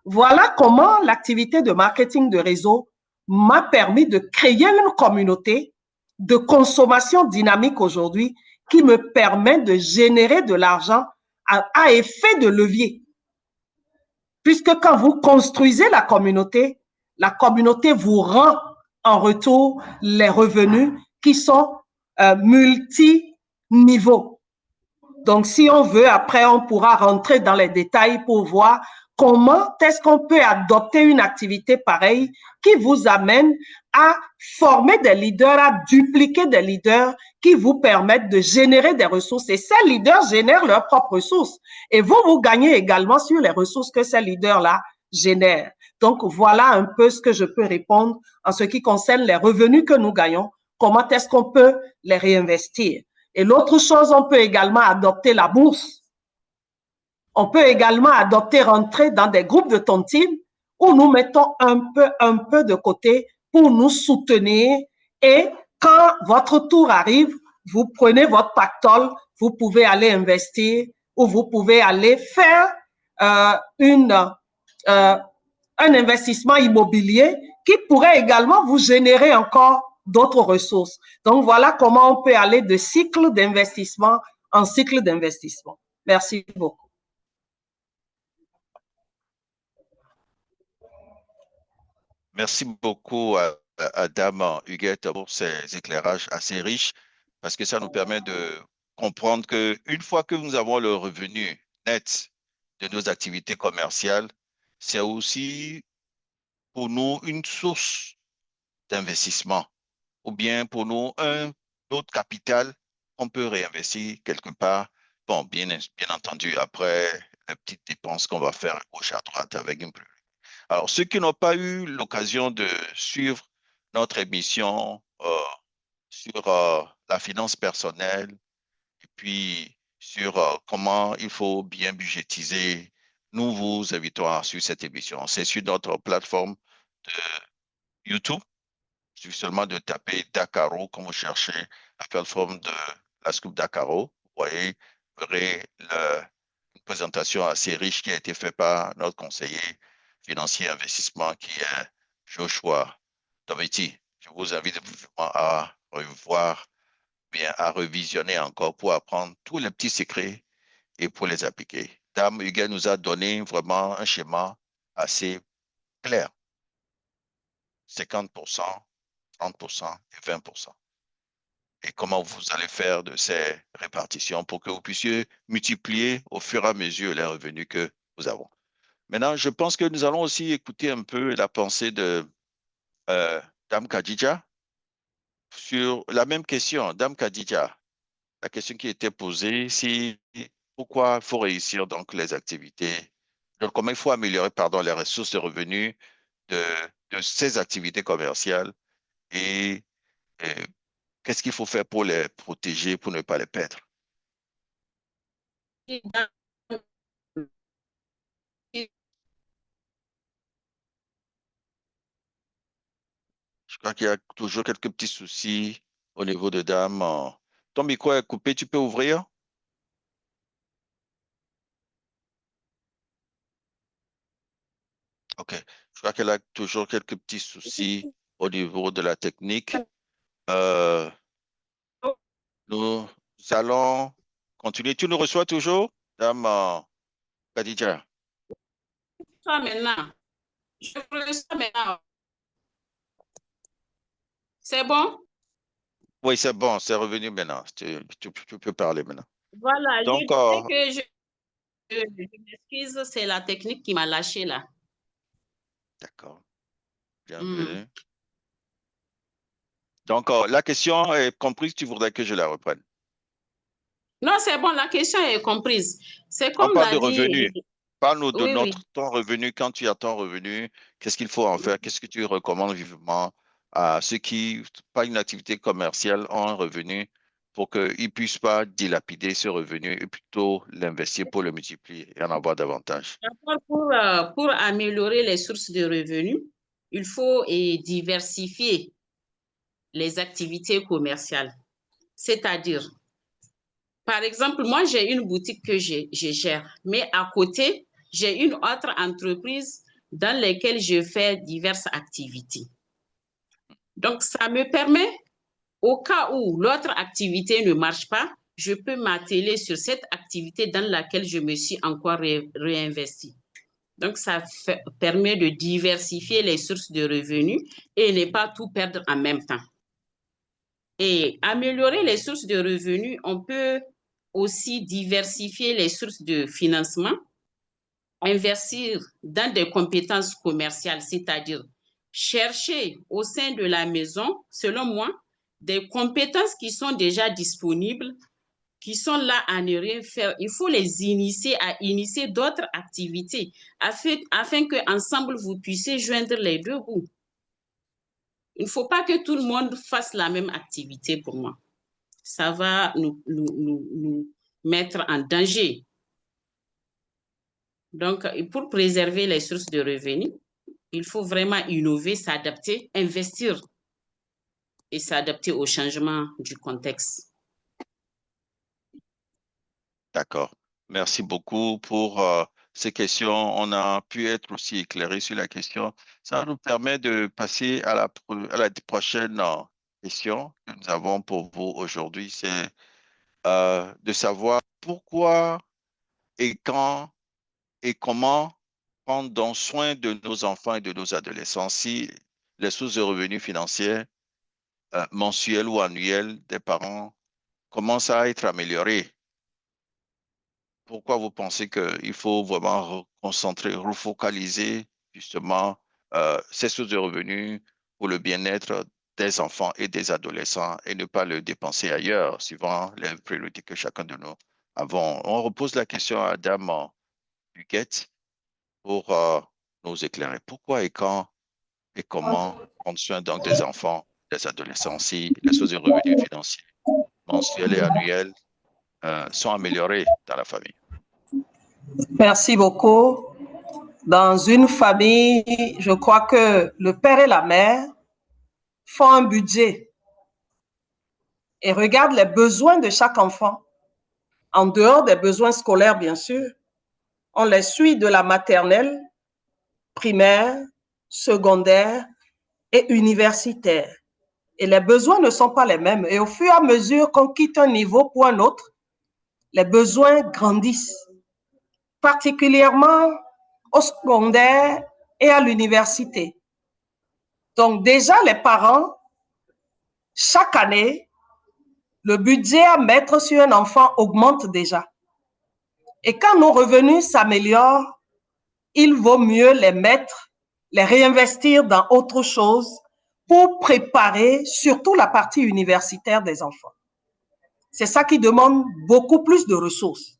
Voilà comment l'activité de marketing de réseau m'a permis de créer une communauté de consommation dynamique aujourd'hui qui me permet de générer de l'argent à effet de levier. Puisque quand vous construisez la communauté vous rend en retour les revenus qui sont multi-niveaux. Donc, si on veut, après, on pourra rentrer dans les détails pour voir comment est-ce qu'on peut adopter une activité pareille qui vous amène à former des leaders, à dupliquer des leaders qui vous permettent de générer des ressources. Et ces leaders génèrent leurs propres ressources. Et vous, vous gagnez également sur les ressources que ces leaders-là génèrent. Donc, voilà un peu ce que je peux répondre en ce qui concerne les revenus que nous gagnons. Comment est-ce qu'on peut les réinvestir? Et l'autre chose, on peut également adopter la bourse. On peut également adopter, rentrer dans des groupes de tontines où nous mettons un peu de côté pour nous soutenir. Et quand votre tour arrive, vous prenez votre pactole, vous pouvez aller investir ou vous pouvez aller faire un investissement immobilier qui pourrait également vous générer encore d'autres ressources. Donc, voilà comment on peut aller de cycle d'investissement en cycle d'investissement. Merci beaucoup. Merci beaucoup à Dame Huguette pour ces éclairages assez riches, parce que ça nous permet de comprendre qu'une fois que nous avons le revenu net de nos activités commerciales, c'est aussi pour nous une source d'investissement, ou bien pour nous un autre capital qu'on peut réinvestir quelque part. Bon, bien entendu, après les petites dépenses qu'on va faire à gauche, à droite avec une plus. Alors, ceux qui n'ont pas eu l'occasion de suivre notre émission sur la finance personnelle et puis sur comment il faut bien budgétiser, nous vous invitons à suivre cette émission. C'est sur notre plateforme de YouTube. Il suffit seulement de taper Dakaro quand vous cherchez la plateforme de la Scoop Dakaro. Vous voyez, vous verrez une présentation assez riche qui a été faite par notre conseiller financier investissement qui est Joshua Dometi. Je vous invite à revoir, bien à revisionner encore pour apprendre tous les petits secrets et pour les appliquer. Dame Huguet nous a donné vraiment un schéma assez clair. 50%, 30% et 20%. Et comment vous allez faire de ces répartitions pour que vous puissiez multiplier au fur et à mesure les revenus que nous avons. Maintenant, je pense que nous allons aussi écouter un peu la pensée de Dame Khadija sur la même question. Dame Khadija, la question qui était posée, c'est pourquoi il faut réussir donc les activités, donc comment il faut améliorer les ressources de revenus de ces activités commerciales et qu'est-ce qu'il faut faire pour les protéger, pour ne pas les perdre? Je crois qu'il y a toujours quelques petits soucis au niveau de Dame. Ton micro est coupé, tu peux ouvrir? OK. Je crois qu'elle a toujours quelques petits soucis au niveau de la technique. Nous allons continuer. Tu nous reçois toujours, Dame Khadija? Maintenant. Je vous reçois maintenant. C'est bon? Oui, c'est bon, c'est revenu maintenant. Tu peux parler maintenant. Voilà, Donc, je disais que je m'excuse, c'est la technique qui m'a lâché là. d'accord, bienvenue. Donc, la question est comprise, tu voudrais que je la reprenne? Non, c'est bon, la question est comprise. C'est On comme parle l'a de dit. revenus. Parle-nous de Oui. ton revenu. Quand tu as ton revenu, qu'est-ce qu'il faut en faire? Qu'est-ce que tu recommandes vivement à ceux qui, pas une activité commerciale, ont un revenu pour qu'ils ne puissent pas dilapider ce revenu et plutôt l'investir pour le multiplier et en avoir davantage? Pour améliorer les sources de revenus, il faut diversifier les activités commerciales. C'est-à-dire, par exemple, moi, j'ai une boutique que je gère, mais à côté, j'ai une autre entreprise dans laquelle je fais diverses activités. Donc, ça me permet, au cas où l'autre activité ne marche pas, je peux m'atteler sur cette activité dans laquelle je me suis encore réinvestie. Donc, ça permet de diversifier les sources de revenus et ne pas tout perdre en même temps. Et améliorer les sources de revenus, on peut aussi diversifier les sources de financement, investir dans des compétences commerciales, c'est-à-dire chercher au sein de la maison, selon moi, des compétences qui sont déjà disponibles, qui sont là à ne rien faire. Il faut les initier à initier d'autres activités afin qu'ensemble, vous puissiez joindre les deux bouts. Il ne faut pas que tout le monde fasse la même activité pour moi. Ça va nous mettre en danger. Donc, pour préserver les sources de revenus, il faut vraiment innover, s'adapter, investir et s'adapter au changement du contexte. D'accord. Merci beaucoup pour ces questions. On a pu être aussi éclairé sur la question. Ça nous permet de passer à la prochaine question que nous avons pour vous aujourd'hui. C'est de savoir pourquoi et quand et comment prendre donc soin de nos enfants et de nos adolescents si les sources de revenus financiers mensuelles ou annuelles des parents commencent à être améliorées. Pourquoi vous pensez qu'il faut vraiment concentrer, refocaliser justement ces sources de revenus pour le bien-être des enfants et des adolescents et ne pas le dépenser ailleurs, suivant les priorités que chacun de nous avons? On repose la question à Dame Huguette pour nous éclairer. Pourquoi et quand et comment prendre soin donc des enfants, des adolescents si les sources de revenus financiers mensuels et annuels sont améliorées dans la famille? Merci beaucoup. Dans une famille, je crois que le père et la mère font un budget et regardent les besoins de chaque enfant, en dehors des besoins scolaires, bien sûr. On les suit de la maternelle, primaire, secondaire et universitaire. Et les besoins ne sont pas les mêmes. Et au fur et à mesure qu'on quitte un niveau pour un autre, les besoins grandissent, particulièrement au secondaire et à l'université. Donc déjà, les parents, chaque année, le budget à mettre sur un enfant augmente déjà. Et quand nos revenus s'améliorent, il vaut mieux les mettre, les réinvestir dans autre chose pour préparer surtout la partie universitaire des enfants. C'est ça qui demande beaucoup plus de ressources.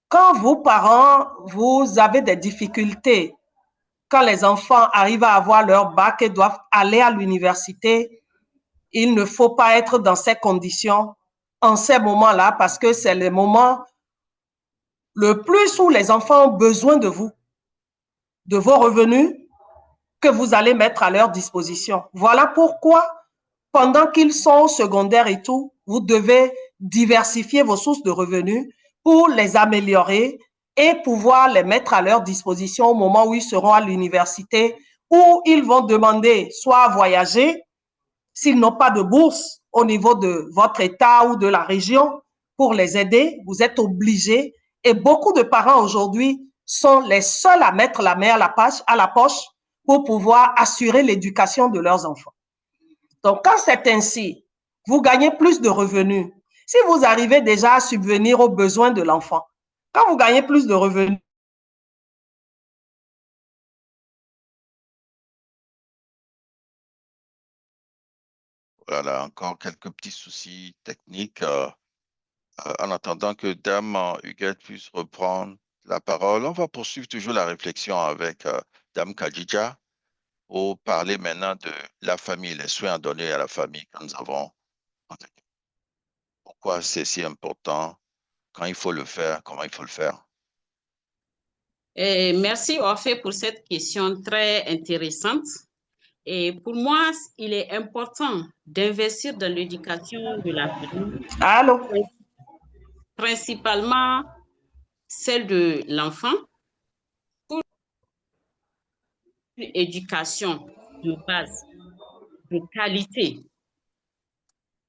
Quand vos parents, vous avez des difficultés, quand les enfants arrivent à avoir leur bac et doivent aller à l'université, il ne faut pas être dans ces conditions en ces moments-là parce que c'est le moment le plus où les enfants ont besoin de vous, de vos revenus que vous allez mettre à leur disposition. Voilà pourquoi, pendant qu'ils sont au secondaire et tout, vous devez diversifier vos sources de revenus pour les améliorer et pouvoir les mettre à leur disposition au moment où ils seront à l'université, où ils vont demander soit à voyager, s'ils n'ont pas de bourse au niveau de votre État ou de la région pour les aider, vous êtes obligés. Et beaucoup de parents aujourd'hui sont les seuls à mettre la main à la poche pour pouvoir assurer l'éducation de leurs enfants. Donc, quand c'est ainsi, vous gagnez plus de revenus. Si vous arrivez déjà à subvenir aux besoins de l'enfant, quand vous gagnez plus de revenus, Voilà, encore quelques petits soucis techniques. En attendant que Dame Huguette puisse reprendre la parole, on va poursuivre toujours la réflexion avec Dame Khadija pour parler maintenant de la famille, les soins à donner à la famille que nous avons. Pourquoi c'est si important, quand il faut le faire, comment il faut le faire. Et merci Orphée pour cette question très intéressante. Et pour moi, il est important d'investir dans l'éducation de la famille. Allô? Principalement celle de l'enfant, pour une éducation de base, de qualité.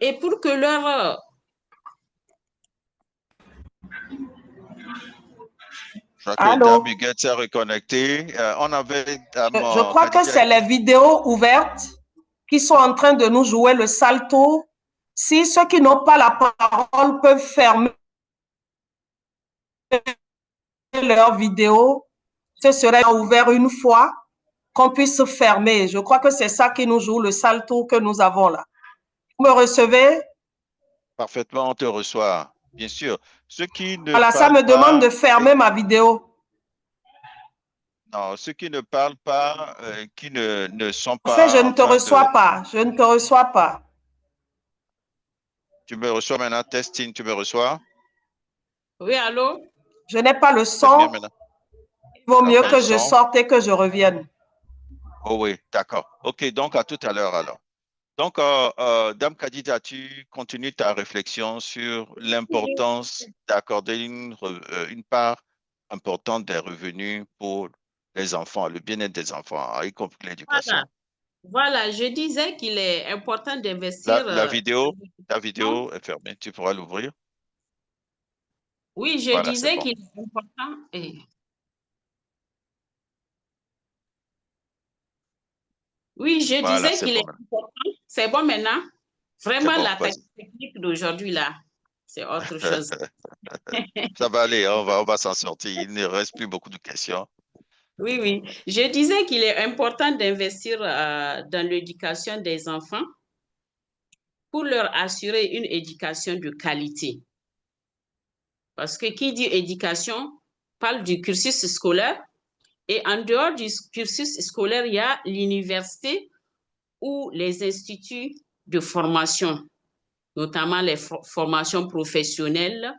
Et pour que leur... Je crois que Dame Huguette s'est reconnectée. On avait je crois que c'est les vidéos ouvertes qui sont en train de nous jouer le salto. Si ceux qui n'ont pas la parole peuvent fermer leur vidéo, ce serait ouvert une fois qu'on puisse fermer. Je crois que c'est ça qui nous joue le salto que nous avons là. Vous me recevez? Parfaitement, on te reçoit. Bien sûr. Ceux qui ne voilà, ça me demande de fermer ma vidéo. Non, ceux qui ne parlent pas, qui ne sont pas... En fait, je ne te reçois pas. Je ne te reçois pas. Tu me reçois maintenant, testing, tu me reçois? Oui, allô? Je n'ai pas le son. Il vaut mieux que je sorte et que je revienne. Oh oui, d'accord. OK, donc à tout à l'heure alors. Donc, Dame Khadija, tu continues ta réflexion sur l'importance d'accorder une part importante des revenus pour les enfants, le bien-être des enfants, y compris l'éducation. Voilà, je disais qu'il est important d'investir... La vidéo est fermée, tu pourras l'ouvrir. Oui, je disais qu'il est important... Oui, je disais qu'il est important. C'est bon maintenant? Vraiment, la technique d'aujourd'hui, là, c'est autre chose. Ça va aller, on va s'en sortir. Il ne reste plus beaucoup de questions. Oui, oui. Je disais qu'il est important d'investir dans l'éducation des enfants pour leur assurer une éducation de qualité. Parce que qui dit éducation parle du cursus scolaire. Et en dehors du cursus scolaire, il y a l'université ou les instituts de formation, notamment les formations professionnelles,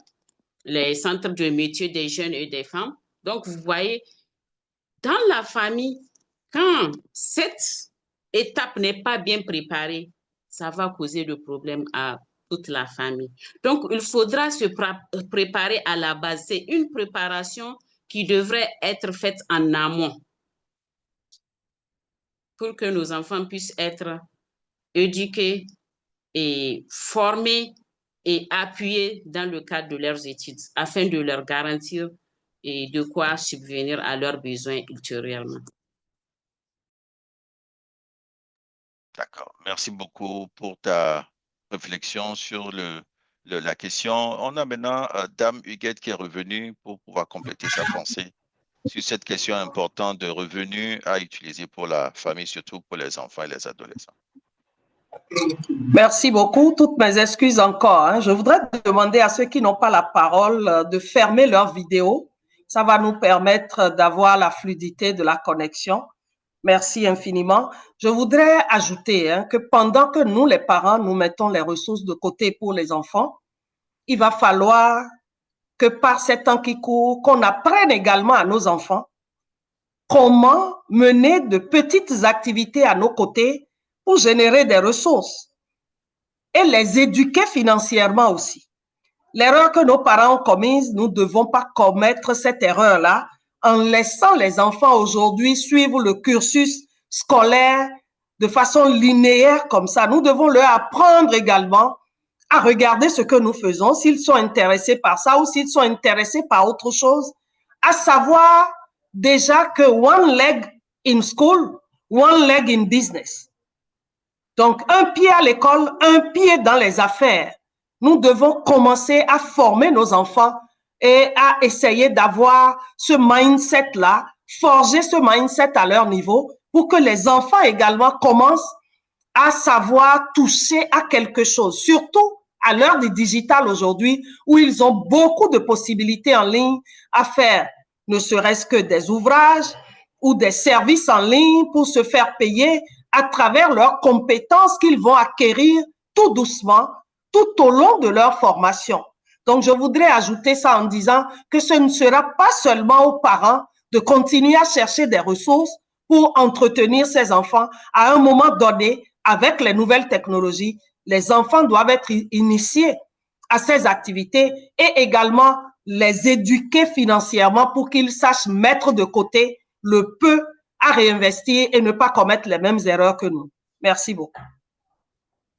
les centres de métiers des jeunes et des femmes. Donc, vous voyez, dans la famille, quand cette étape n'est pas bien préparée, ça va causer de problèmes à toute la famille. Donc, il faudra se préparer à la base. C'est une préparation qui devrait être faite en amont pour que nos enfants puissent être éduqués et formés et appuyés dans le cadre de leurs études afin de leur garantir et de quoi subvenir à leurs besoins ultérieurement. D'accord. Merci beaucoup pour ta réflexion sur la question. On a maintenant Dame Huguette qui est revenue pour pouvoir compléter sa pensée sur cette question importante de revenus à utiliser pour la famille, surtout pour les enfants et les adolescents. Merci beaucoup. Toutes mes excuses encore. Je voudrais demander à ceux qui n'ont pas la parole de fermer leur vidéo. Ça va nous permettre d'avoir la fluidité de la connexion. Merci infiniment. Je voudrais ajouter que pendant que nous, les parents, nous mettons les ressources de côté pour les enfants, il va falloir que par ces temps qui courent, qu'on apprenne également à nos enfants comment mener de petites activités à nos côtés pour générer des ressources et les éduquer financièrement aussi. L'erreur que nos parents ont commise, nous ne devons pas commettre cette erreur-là en laissant les enfants aujourd'hui suivre le cursus scolaire de façon linéaire comme ça. Nous devons leur apprendre également à regarder ce que nous faisons, s'ils sont intéressés par ça ou s'ils sont intéressés par autre chose, à savoir déjà que one leg in school, one leg in business. Donc, un pied à l'école, un pied dans les affaires. Nous devons commencer à former nos enfants et à essayer d'avoir ce mindset-là, forger ce mindset à leur niveau pour que les enfants également commencent à savoir toucher à quelque chose, surtout à l'heure du digital aujourd'hui, où ils ont beaucoup de possibilités en ligne à faire, ne serait-ce que des ouvrages ou des services en ligne pour se faire payer à travers leurs compétences qu'ils vont acquérir tout doucement, tout au long de leur formation. Donc, je voudrais ajouter ça en disant que ce ne sera pas seulement aux parents de continuer à chercher des ressources pour entretenir ces enfants. À un moment donné, avec les nouvelles technologies, les enfants doivent être initiés à ces activités et également les éduquer financièrement pour qu'ils sachent mettre de côté le peu à réinvestir et ne pas commettre les mêmes erreurs que nous. Merci beaucoup.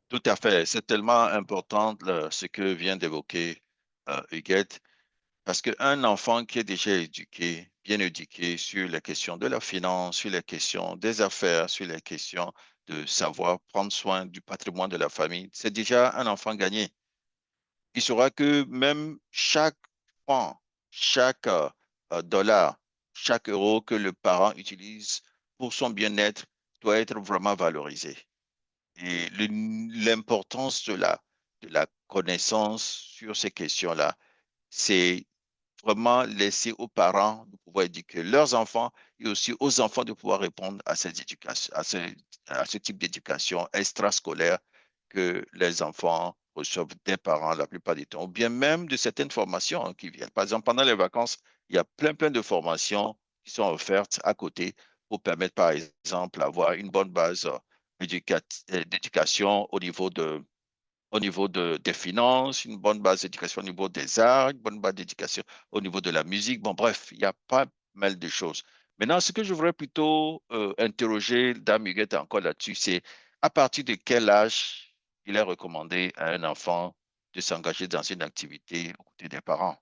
Tout à fait. C'est tellement important ce que vient d'évoquer Huguette, parce qu'un enfant qui est déjà éduqué, bien éduqué sur les questions de la finance, sur les questions des affaires, sur les questions de savoir prendre soin du patrimoine de la famille, c'est déjà un enfant gagné. Il saura que même chaque franc, chaque dollar, chaque euro que le parent utilise pour son bien-être doit être vraiment valorisé. Et l'importance de la connaissance sur ces questions-là, c'est vraiment laisser aux parents de pouvoir éduquer leurs enfants et aussi aux enfants de pouvoir répondre à cette éducation, à ce type d'éducation extrascolaire que les enfants reçoivent des parents la plupart du temps, ou bien même de certaines formations qui viennent. Par exemple, pendant les vacances, il y a plein de formations qui sont offertes à côté pour permettre, par exemple, d'avoir une bonne base d'éducation au niveau des finances, une bonne base d'éducation au niveau des arts, une bonne base d'éducation au niveau de la musique. Bon, bref, il y a pas mal de choses. Maintenant, ce que je voudrais plutôt interroger Dame Huguette encore là-dessus, c'est à partir de quel âge il est recommandé à un enfant de s'engager dans une activité aux côtés des parents?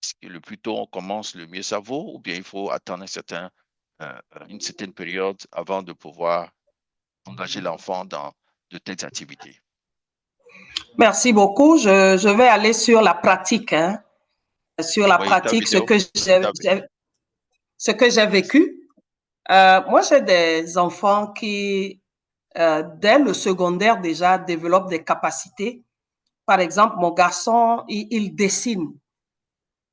Est-ce que le plus tôt on commence, le mieux ça vaut, ou bien il faut attendre une certaine période avant de pouvoir engager l'enfant dans de telles activités? Merci beaucoup. Je vais aller sur la pratique, hein, sur la pratique, ce que j'ai vécu. Moi, j'ai des enfants qui, dès le secondaire déjà, développent des capacités. Par exemple, mon garçon, il dessine.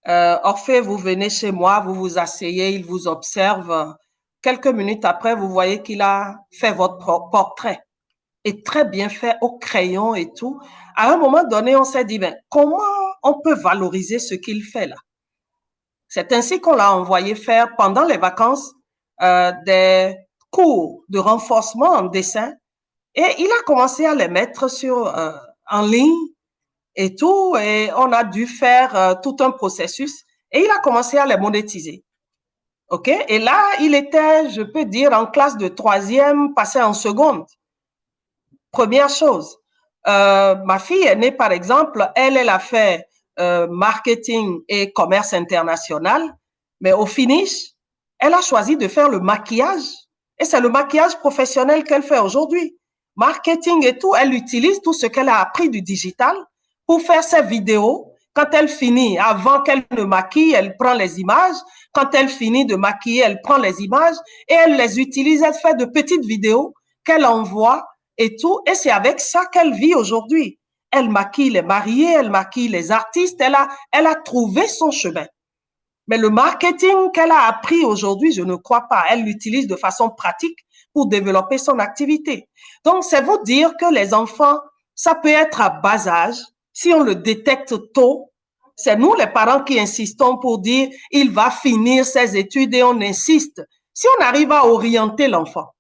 Orphée, vous venez chez moi, vous vous asseyez, il vous observe. Quelques minutes après, vous voyez qu'il a fait votre portrait. Et très bien fait au crayon et tout. À un moment donné, on s'est dit, ben, comment on peut valoriser ce qu'il fait là? C'est ainsi qu'on l'a envoyé faire pendant les vacances des cours de renforcement en dessin. Et il a commencé à les mettre en ligne et tout. Et on a dû faire tout un processus. Et il a commencé à les monétiser. OK? Et là, il était, je peux dire, en classe de 3e, passé en seconde. Première chose, ma fille est née, par exemple, elle a fait marketing et commerce international, mais au finish, elle a choisi de faire le maquillage. Et c'est le maquillage professionnel qu'elle fait aujourd'hui. Marketing et tout, elle utilise tout ce qu'elle a appris du digital pour faire ses vidéos. Quand elle finit, avant qu'elle ne maquille, elle prend les images. Quand elle finit de maquiller, elle prend les images et elle les utilise. Elle fait de petites vidéos qu'elle envoie et tout. Et c'est avec ça qu'elle vit aujourd'hui. Elle maquille les mariés, elle maquille les artistes. Elle a trouvé son chemin. Mais le marketing qu'elle a appris aujourd'hui, je ne crois pas. Elle l'utilise de façon pratique pour développer son activité. Donc, c'est vous dire que les enfants, ça peut être à bas âge. Si on le détecte tôt, c'est nous les parents qui insistons pour dire il va finir ses études et on insiste. Si on arrive à orienter l'enfant.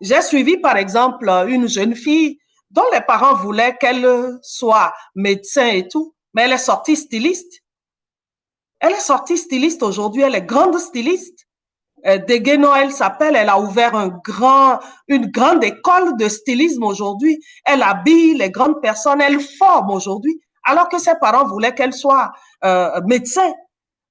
J'ai suivi, par exemple, une jeune fille dont les parents voulaient qu'elle soit médecin et tout, mais elle est sortie styliste. Elle est sortie styliste aujourd'hui, elle est grande styliste. Degueno, elle s'appelle, elle a ouvert une grande école de stylisme aujourd'hui. Elle habille les grandes personnes, elle forme aujourd'hui, alors que ses parents voulaient qu'elle soit médecin.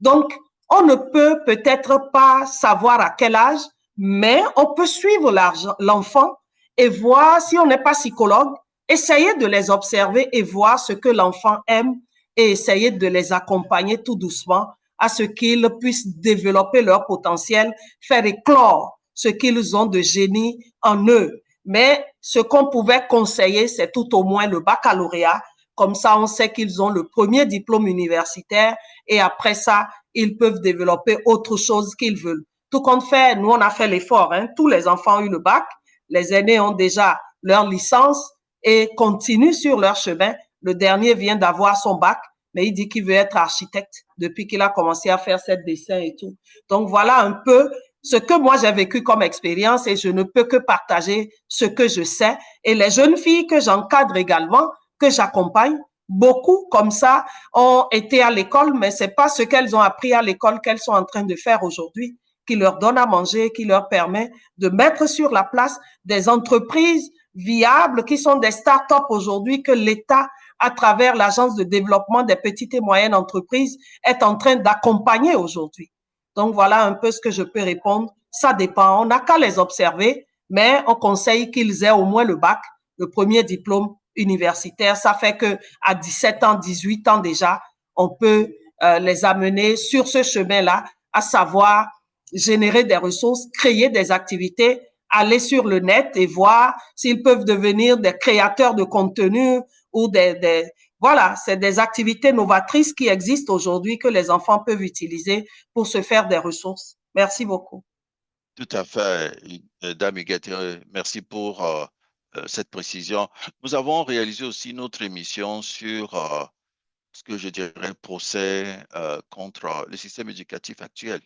Donc, on ne peut peut-être pas savoir à quel âge, mais on peut suivre l'enfant et voir, si on n'est pas psychologue, essayer de les observer et voir ce que l'enfant aime et essayer de les accompagner tout doucement à ce qu'ils puissent développer leur potentiel, faire éclore ce qu'ils ont de génie en eux. Mais ce qu'on pouvait conseiller, c'est tout au moins le baccalauréat. Comme ça, on sait qu'ils ont le premier diplôme universitaire et après ça, ils peuvent développer autre chose qu'ils veulent. Tout compte fait, nous, on a fait l'effort. Hein. Tous les enfants ont eu le bac. Les aînés ont déjà leur licence et continuent sur leur chemin. Le dernier vient d'avoir son bac, mais il dit qu'il veut être architecte depuis qu'il a commencé à faire ses dessins et tout. Donc, voilà un peu ce que moi j'ai vécu comme expérience et je ne peux que partager ce que je sais. Et les jeunes filles que j'encadre également, que j'accompagne, beaucoup comme ça ont été à l'école, mais c'est pas ce qu'elles ont appris à l'école qu'elles sont en train de faire aujourd'hui, qui leur donne à manger, qui leur permet de mettre sur la place des entreprises viables qui sont des start-up aujourd'hui que l'État, à travers l'Agence de développement des petites et moyennes entreprises, est en train d'accompagner aujourd'hui. Donc, voilà un peu ce que je peux répondre. Ça dépend. On n'a qu'à les observer, mais on conseille qu'ils aient au moins le bac, le premier diplôme universitaire. Ça fait que à 17 ans, 18 ans déjà, on peut les amener sur ce chemin-là, à savoir générer des ressources, créer des activités, aller sur le net et voir s'ils peuvent devenir des créateurs de contenu ou voilà, c'est des activités novatrices qui existent aujourd'hui que les enfants peuvent utiliser pour se faire des ressources. Merci beaucoup. Tout à fait, Dame Huguette, merci pour cette précision. Nous avons réalisé aussi notre émission sur ce que je dirais procès contre le système éducatif actuel,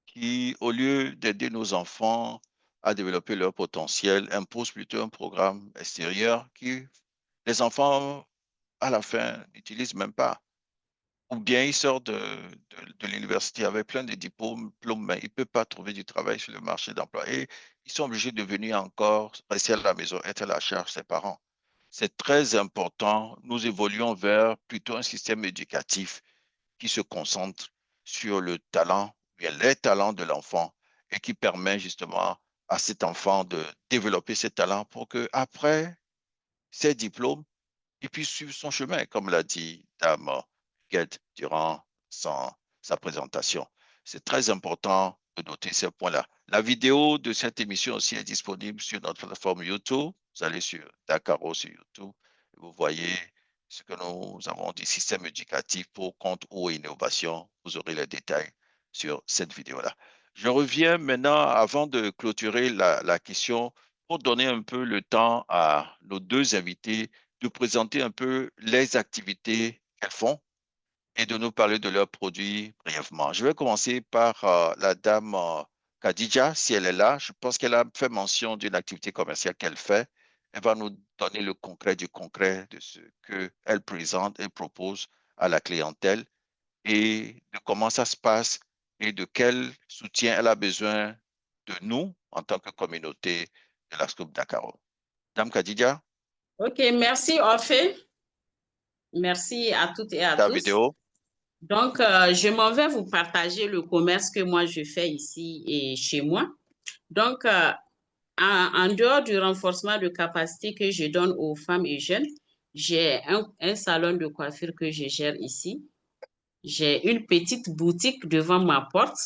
qui, au lieu d'aider nos enfants à développer leur potentiel, impose plutôt un programme extérieur qui, les enfants, à la fin, n'utilisent même pas. Ou bien ils sortent de l'université avec plein de diplômes, mais ils ne peuvent pas trouver du travail sur le marché d'emploi. Et ils sont obligés de venir encore rester à la maison, être à la charge des parents. C'est très important. Nous évoluons vers plutôt un système éducatif qui se concentre sur le talent, bien les talents de l'enfant et qui permet justement à cet enfant de développer ses talents pour qu'après ses diplômes, il puisse suivre son chemin, comme l'a dit Dame Gued durant sa présentation. C'est très important de noter ces points-là. La vidéo de cette émission aussi est disponible sur notre plateforme YouTube. Vous allez sur Dakaro sur YouTube et vous voyez ce que nous avons dit, système éducatif pour compte ou innovation. Vous aurez les détails sur cette vidéo-là. Je reviens maintenant, avant de clôturer la question, pour donner un peu le temps à nos deux invités de présenter un peu les activités qu'elles font et de nous parler de leurs produits brièvement. Je vais commencer par la dame Khadija, si elle est là. Je pense qu'elle a fait mention d'une activité commerciale qu'elle fait. Elle va nous donner le concret du concret de ce qu'elle présente et propose à la clientèle et de comment ça se passe et de quel soutien elle a besoin de nous en tant que communauté de la SCOP Dakaro. Dame Khadija. OK, merci Orphée. Merci à toutes et à Ta tous. vidéo. Donc, je m'en vais vous partager le commerce que moi je fais ici et chez moi. Donc, en dehors du renforcement de capacité que je donne aux femmes et jeunes, j'ai un salon de coiffure que je gère ici. J'ai une petite boutique devant ma porte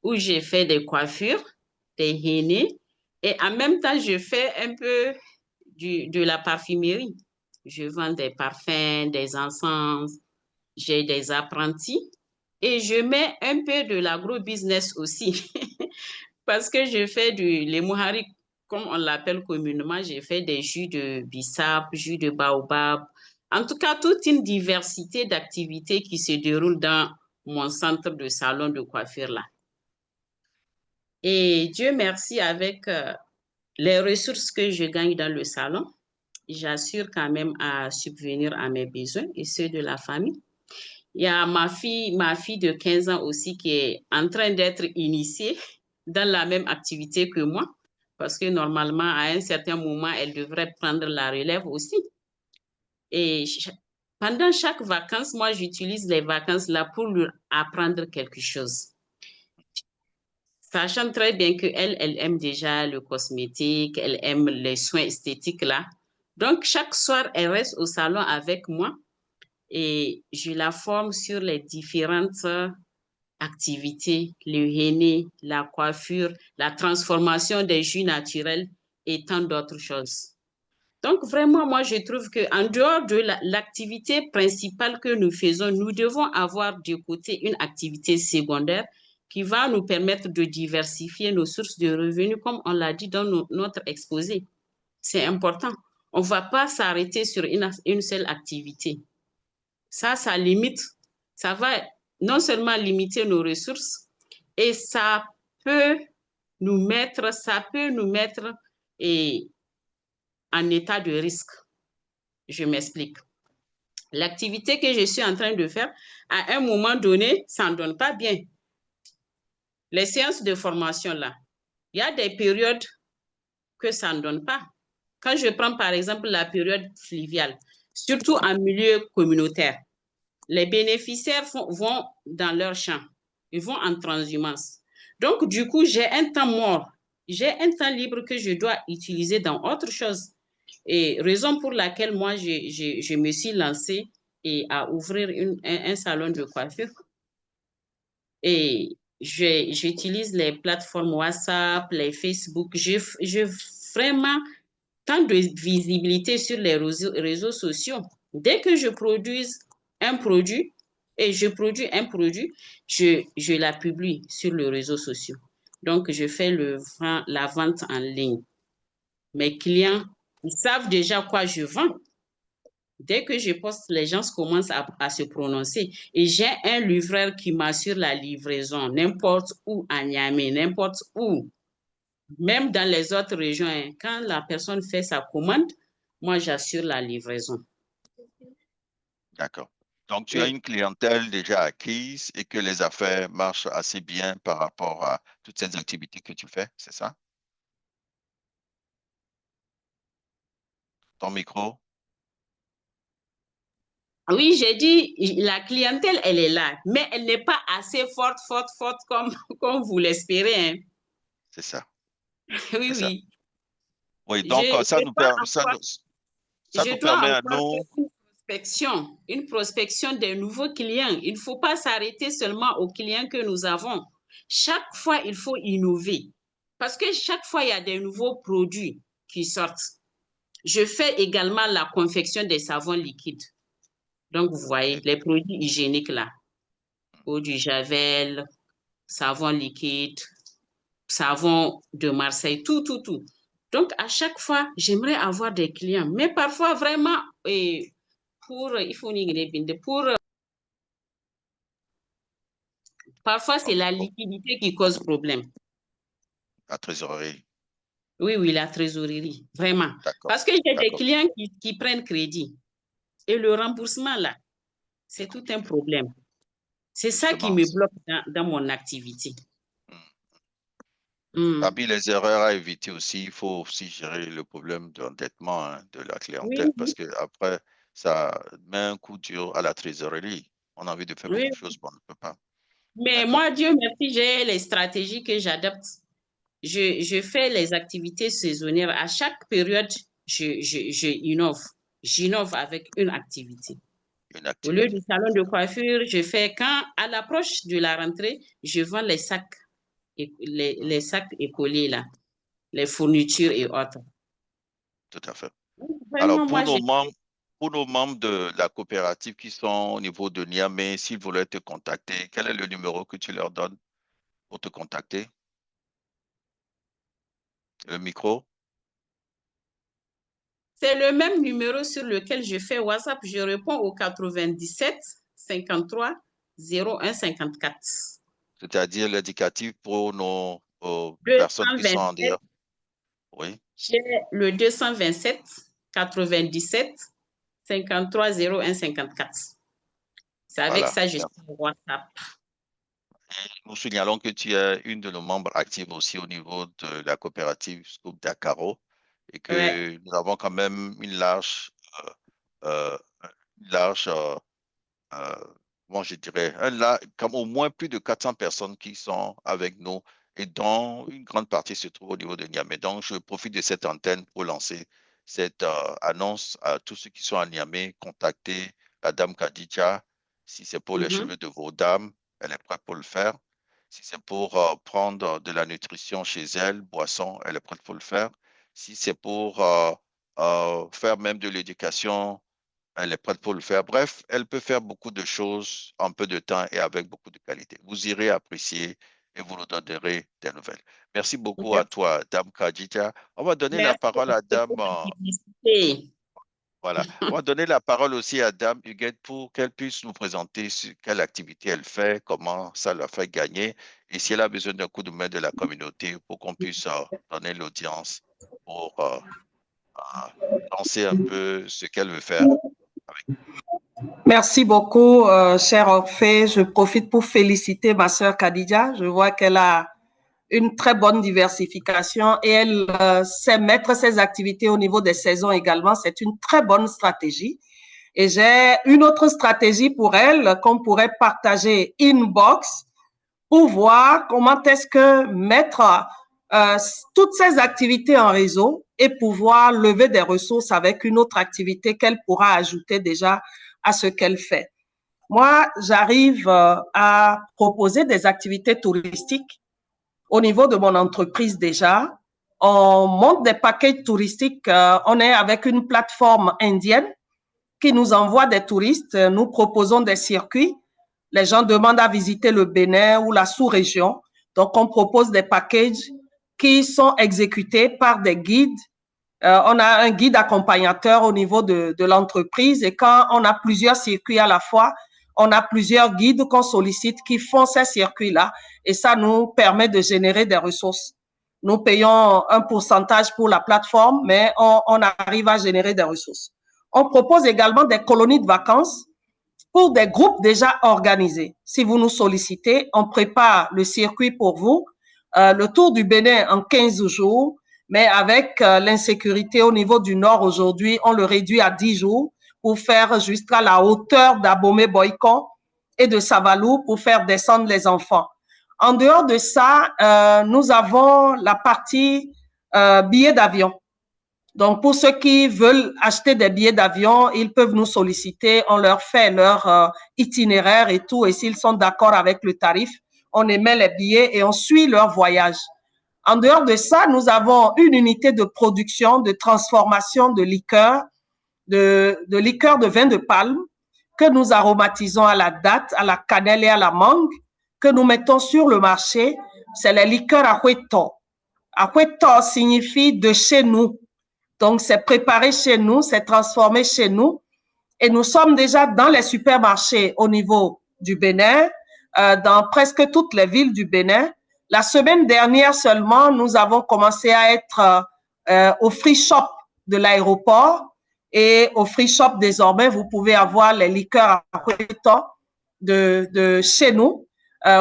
où j'ai fait des coiffures, des hennées et en même temps, je fais un peu de la parfumerie. Je vends des parfums, des encens, j'ai des apprentis et je mets un peu de l'agro-business aussi parce que je fais les muhari, comme on l'appelle communément, j'ai fait des jus de bissap, jus de baobab. En tout cas, toute une diversité d'activités qui se déroulent dans mon centre de salon de coiffure là. Et Dieu merci, avec les ressources que je gagne dans le salon, j'assure quand même à subvenir à mes besoins et ceux de la famille. Il y a ma fille de 15 ans aussi qui est en train d'être initiée dans la même activité que moi, parce que normalement, à un certain moment, elle devrait prendre la relève aussi. Et pendant chaque vacances, moi, j'utilise les vacances là pour lui apprendre quelque chose. sachant très bien qu'elle, elle aime déjà le cosmétique, elle aime les soins esthétiques là. Donc, chaque soir, elle reste au salon avec moi et je la forme sur les différentes activités, le henné, la coiffure, la transformation des jus naturels et tant d'autres choses. Donc, vraiment, moi, je trouve qu'en dehors de l'activité principale que nous faisons, nous devons avoir de côté une activité secondaire qui va nous permettre de diversifier nos sources de revenus, comme on l'a dit dans notre exposé. C'est important. On ne va pas s'arrêter sur une seule activité. Ça limite, ça va non seulement limiter nos ressources, et ça peut nous mettre en état de risque. Je m'explique. L'activité que je suis en train de faire, à un moment donné, ça ne donne pas bien. Les séances de formation, là, il y a des périodes que ça ne donne pas. Quand je prends, par exemple, la période fluviale, surtout en milieu communautaire, les bénéficiaires vont dans leur champ, ils vont en transhumance. Donc, du coup, j'ai un temps mort, j'ai un temps libre que je dois utiliser dans autre chose. Et raison pour laquelle moi, je me suis lancée à ouvrir un salon de coiffure. Et j'utilise les plateformes WhatsApp, les Facebook. J'ai vraiment tant de visibilité sur les réseaux sociaux. Dès que je produis un produit, je la publie sur les réseaux sociaux. Donc, je fais la vente en ligne. Mes clients, ils savent déjà quoi je vends. Dès que je poste, les gens commencent à se prononcer. Et j'ai un livreur qui m'assure la livraison, n'importe où à Niamey, n'importe où. Même dans les autres régions, hein, quand la personne fait sa commande, moi, j'assure la livraison. D'accord. Donc, tu as une clientèle déjà acquise et que les affaires marchent assez bien par rapport à toutes ces activités que tu fais, c'est ça? Ton micro? Oui, j'ai dit, la clientèle, elle est là, mais elle n'est pas assez forte comme vous l'espérez. Hein. C'est ça. Oui, ça. oui. Oui, donc ça nous permet à nous. Une prospection des nouveaux clients. Il ne faut pas s'arrêter seulement aux clients que nous avons. Chaque fois, il faut innover parce que chaque fois, il y a des nouveaux produits qui sortent. Je fais également la confection des savons liquides. Donc, vous voyez, les produits hygiéniques là, eau du Javel, savon liquide, savon de Marseille, tout. Donc, à chaque fois, j'aimerais avoir des clients. Mais parfois, vraiment, parfois, c'est la liquidité qui cause problème. La trésorerie. Oui, la trésorerie, vraiment. Parce que j'ai des clients qui prennent crédit. Et le remboursement, là, c'est tout un problème. C'est ça qui me bloque dans mon activité. Parmi les erreurs à éviter aussi, il faut aussi gérer le problème d'endettement de la clientèle parce qu'après, ça met un coup dur à la trésorerie. On a envie de faire beaucoup de choses, mais on ne peut pas. Mais moi, Dieu merci, j'ai les stratégies que j'adapte. Je fais les activités saisonnières. À chaque période, j'innove. J'innove avec une activité. Au lieu du salon de coiffure, je fais à l'approche de la rentrée, je vends les sacs, les sacs écoliers, là, les fournitures et autres. Tout à fait. Vraiment, alors, pour nos membres de la coopérative qui sont au niveau de Niamey, s'ils voulaient te contacter, quel est le numéro que tu leur donnes pour te contacter? Le micro? C'est le même numéro sur lequel je fais WhatsApp. Je réponds au 97 53 01 54. C'est-à-dire l'indicatif pour nos personnes qui sont en dehors. Oui. J'ai le 227 97 53 01 54. C'est avec ça que je suis sur WhatsApp. Nous signalons que tu es une de nos membres actifs aussi au niveau de la coopérative Scoop Dakaro et que nous avons quand même une large comment je dirais, comme au moins plus de 400 personnes qui sont avec nous et dont une grande partie se trouve au niveau de Niamey. Donc, je profite de cette antenne pour lancer cette annonce à tous ceux qui sont à Niamey. Contactez la dame Khadija. Si c'est pour les cheveux de vos dames, elle est prête pour le faire. Si c'est pour prendre de la nutrition chez elle, boisson, elle est prête pour le faire. Si c'est pour faire même de l'éducation, elle est prête pour le faire. Bref, elle peut faire beaucoup de choses en peu de temps et avec beaucoup de qualité. Vous irez apprécier et vous nous donnerez des nouvelles. Merci beaucoup à toi, Dame Khadija. On va donner la parole à Dame. Voilà. On va donner la parole aussi à Dame Huguette pour qu'elle puisse nous présenter quelle activité elle fait, comment ça la fait gagner et si elle a besoin d'un coup de main de la communauté pour qu'on puisse donner l'audience pour lancer un peu ce qu'elle veut faire. Merci beaucoup, cher Orphée. Je profite pour féliciter ma sœur Khadija. Je vois qu'elle a une très bonne diversification et elle sait mettre ses activités au niveau des saisons également. C'est une très bonne stratégie. Et j'ai une autre stratégie pour elle qu'on pourrait partager inbox pour voir comment est-ce que mettre toutes ces activités en réseau et pouvoir lever des ressources avec une autre activité qu'elle pourra ajouter déjà à ce qu'elle fait. Moi, j'arrive à proposer des activités touristiques au niveau de mon entreprise déjà. On monte des paquets touristiques. On est avec une plateforme indienne qui nous envoie des touristes. Nous proposons des circuits. Les gens demandent à visiter le Bénin ou la sous-région. Donc, on propose des packages qui sont exécutés par des guides. On a un guide accompagnateur au niveau de l'entreprise et quand on a plusieurs circuits à la fois, on a plusieurs guides qu'on sollicite qui font ces circuits-là et ça nous permet de générer des ressources. Nous payons un pourcentage pour la plateforme, mais on arrive à générer des ressources. On propose également des colonies de vacances pour des groupes déjà organisés. Si vous nous sollicitez, on prépare le circuit pour vous. Le tour du Bénin en 15 jours, mais avec l'insécurité au niveau du nord aujourd'hui, on le réduit à 10 jours pour faire jusqu'à la hauteur d'Abomey-Boycon et de Savalou pour faire descendre les enfants. En dehors de ça, nous avons la partie billets d'avion. Donc, pour ceux qui veulent acheter des billets d'avion, ils peuvent nous solliciter. On leur fait leur itinéraire et tout. Et s'ils sont d'accord avec le tarif, on émet les billets et on suit leur voyage. En dehors de ça, nous avons une unité de production, de transformation de liqueurs, de liqueurs de vin de palme que nous aromatisons à la date, à la cannelle et à la mangue, que nous mettons sur le marché. C'est les liqueurs Ahueto. Ahueto signifie de chez nous. Donc, c'est préparé chez nous, c'est transformé chez nous. Et nous sommes déjà dans les supermarchés au niveau du Bénin, dans presque toutes les villes du Bénin. La semaine dernière seulement, nous avons commencé à être au free shop de l'aéroport. Et au free shop, désormais, vous pouvez avoir les liqueurs de chez nous,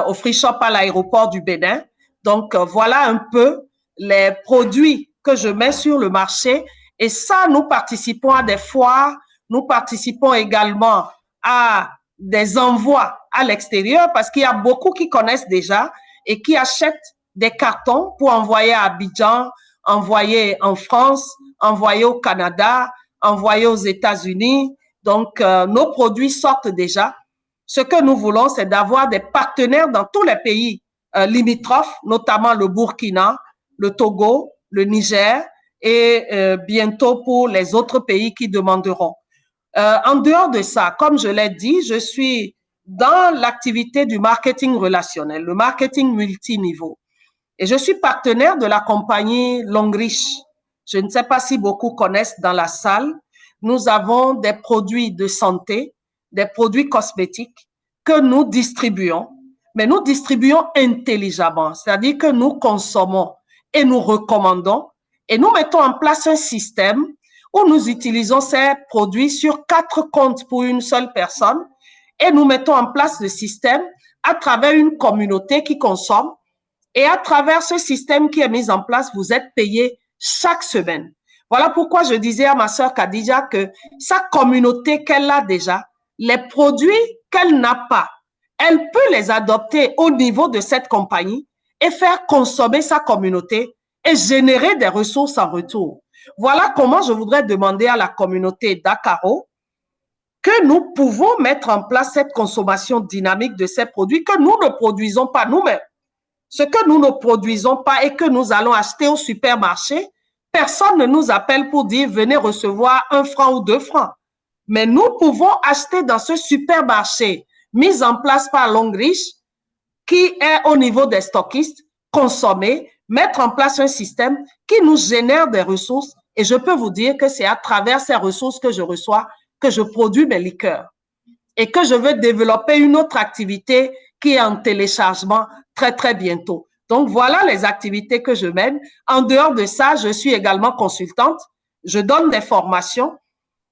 au free shop à l'aéroport du Bénin. Donc, voilà un peu les produits que je mets sur le marché. Et ça, nous participons à des foires. Nous participons également à des envois à l'extérieur parce qu'il y a beaucoup qui connaissent déjà et qui achètent des cartons pour envoyer à Abidjan, envoyer en France, envoyer au Canada, envoyer aux États-Unis. Donc, nos produits sortent déjà. Ce que nous voulons, c'est d'avoir des partenaires dans tous les pays limitrophes, notamment le Burkina, le Togo, le Niger et bientôt pour les autres pays qui demanderont. En dehors de ça, comme je l'ai dit, je suis dans l'activité du marketing relationnel, le marketing multiniveau. Et je suis partenaire de la compagnie Longrich. Je ne sais pas si beaucoup connaissent dans la salle. Nous avons des produits de santé, des produits cosmétiques que nous distribuons, mais nous distribuons intelligemment, c'est-à-dire que nous consommons et nous recommandons et nous mettons en place un système où nous utilisons ces produits sur 4 comptes pour une seule personne et nous mettons en place le système à travers une communauté qui consomme et à travers ce système qui est mis en place, vous êtes payé chaque semaine. Voilà pourquoi je disais à ma sœur Khadija que sa communauté qu'elle a déjà, les produits qu'elle n'a pas, elle peut les adopter au niveau de cette compagnie et faire consommer sa communauté et générer des ressources en retour. Voilà comment je voudrais demander à la communauté Dakaro que nous pouvons mettre en place cette consommation dynamique de ces produits que nous ne produisons pas nous-mêmes. Ce que nous ne produisons pas et que nous allons acheter au supermarché, personne ne nous appelle pour dire venez recevoir 1 franc ou 2 francs. Mais nous pouvons acheter dans ce supermarché mis en place par Longrich, qui est au niveau des stockistes, consommer, mettre en place un système qui nous génère des ressources. Et je peux vous dire que c'est à travers ces ressources que je reçois que je produis mes liqueurs et que je veux développer une autre activité qui est en téléchargement très bientôt. Donc, voilà les activités que je mène. En dehors de ça, je suis également consultante. Je donne des formations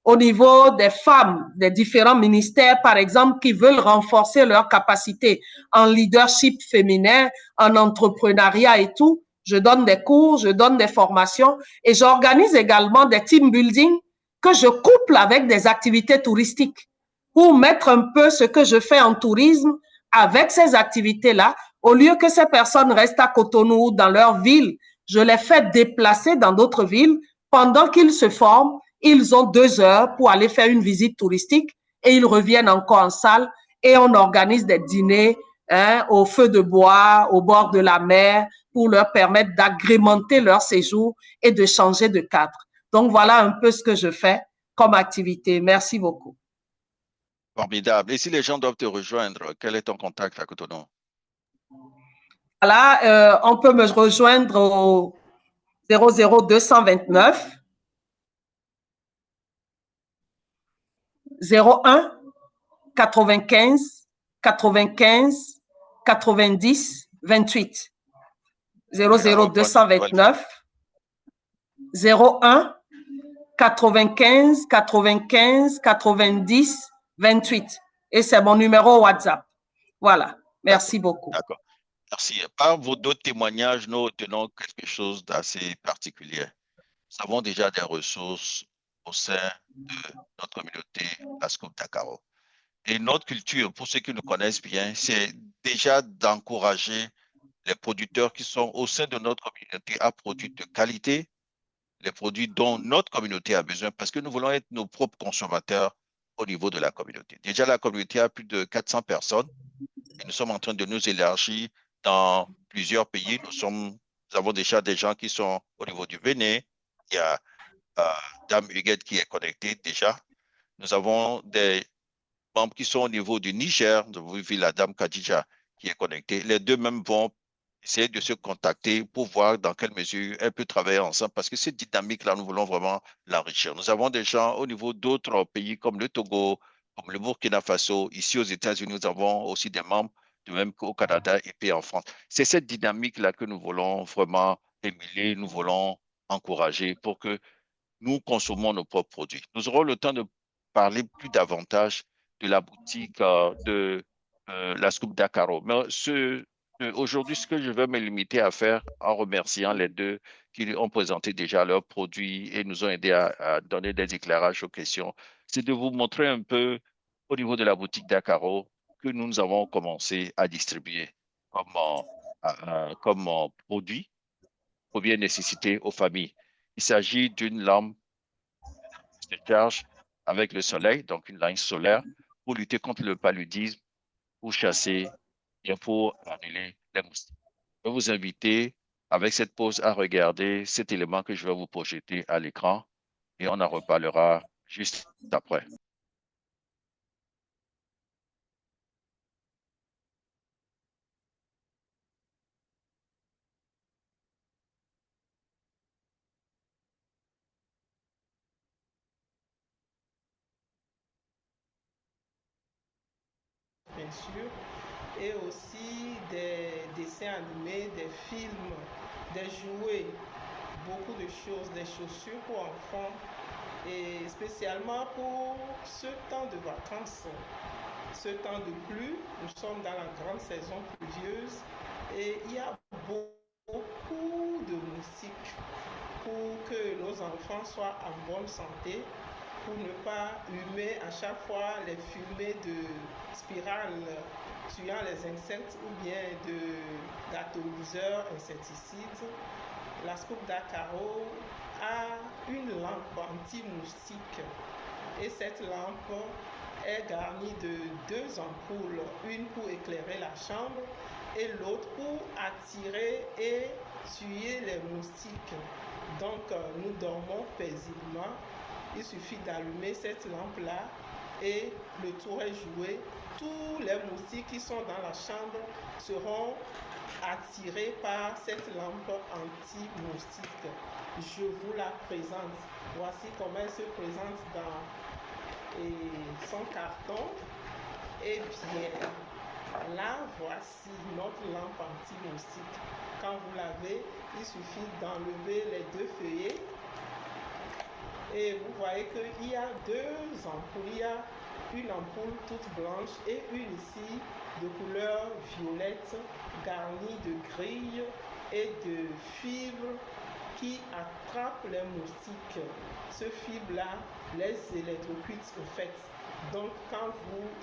au niveau des femmes des différents ministères, par exemple, qui veulent renforcer leur capacité en leadership féminin, en entrepreneuriat et tout. Je donne des cours, je donne des formations et j'organise également des team building que je couple avec des activités touristiques pour mettre un peu ce que je fais en tourisme avec ces activités-là. Au lieu que ces personnes restent à Cotonou dans leur ville, je les fais déplacer dans d'autres villes pendant qu'ils se forment. Ils ont 2 heures pour aller faire une visite touristique et ils reviennent encore en salle et on organise des dîners au feu de bois, au bord de la mer pour leur permettre d'agrémenter leur séjour et de changer de cadre. Donc, voilà un peu ce que je fais comme activité. Merci beaucoup. Formidable. Et si les gens doivent te rejoindre, quel est ton contact à Cotonou? Voilà, on peut me rejoindre au 00229 01 95 95 90 28. 00229 01 95 95 90 28. Et c'est mon numéro WhatsApp. Voilà. Merci beaucoup. D'accord. Merci. Par vos deux témoignages, nous retenons quelque chose d'assez particulier. Nous avons déjà des ressources au sein de notre communauté, la Scoop Dakaro. Et notre culture, pour ceux qui nous connaissent bien, c'est déjà d'encourager les producteurs qui sont au sein de notre communauté à produire de qualité, les produits dont notre communauté a besoin, parce que nous voulons être nos propres consommateurs au niveau de la communauté. Déjà, la communauté a plus de 400 personnes et nous sommes en train de nous élargir dans plusieurs pays. Nous avons déjà des gens qui sont au niveau du Bénin. Il y a Dame Huguette qui est connectée déjà. Nous avons des membres qui sont au niveau du Niger. Vous avez vu la Dame Khadija qui est connectée. Les deux mêmes vont essayer de se contacter pour voir dans quelle mesure elles peuvent travailler ensemble parce que cette dynamique-là, nous voulons vraiment l'enrichir. Nous avons des gens au niveau d'autres pays comme le Togo, comme le Burkina Faso. Ici aux États-Unis, nous avons aussi des membres, de même qu'au Canada et puis en France. C'est cette dynamique-là que nous voulons vraiment émuler, nous voulons encourager pour que nous consommons nos propres produits. Nous aurons le temps de parler plus davantage de la boutique de la Scoop Dakaro. Mais aujourd'hui, ce que je vais me limiter à faire en remerciant les deux qui ont présenté déjà leurs produits et nous ont aidé à donner des éclairages aux questions, c'est de vous montrer un peu au niveau de la boutique Dakaro que nous avons commencé à distribuer comme produit première nécessité aux familles. Il s'agit d'une lampe de charge avec le soleil, donc une lampe solaire, pour lutter contre le paludisme, pour chasser et pour annuler les moustiques. Je vais vous inviter avec cette pause à regarder cet élément que je vais vous projeter à l'écran et on en reparlera juste après. Bien sûr, et aussi des dessins animés, des films, des jouets, beaucoup de choses, des chaussures pour enfants et spécialement pour ce temps de vacances, ce temps de pluie. Nous sommes dans la grande saison pluvieuse et il y a beaucoup de moustiques. Pour que nos enfants soient en bonne santé, pour ne pas humer à chaque fois les fumées de spirale tuant les insectes ou bien de gâteaux-liseurs insecticides. La Scoop d'Acaro a une lampe anti-moustique et cette lampe est garnie de 2 ampoules, une pour éclairer la chambre et l'autre pour attirer et tuer les moustiques. Donc nous dormons paisiblement. Il suffit d'allumer cette lampe-là et le tour est joué. Tous les moustiques qui sont dans la chambre seront attirés par cette lampe anti-moustique. Je vous la présente. Voici comment elle se présente dans son carton. Eh bien, là, voici notre lampe anti-moustique. Quand vous l'avez, il suffit d'enlever les 2 feuillets. Et vous voyez qu'il y a 2 ampoules. Il y a une ampoule toute blanche et une ici de couleur violette, garnie de grilles et de fibres qui attrapent les moustiques. Ce fibre-là les électrocute au fait. Donc,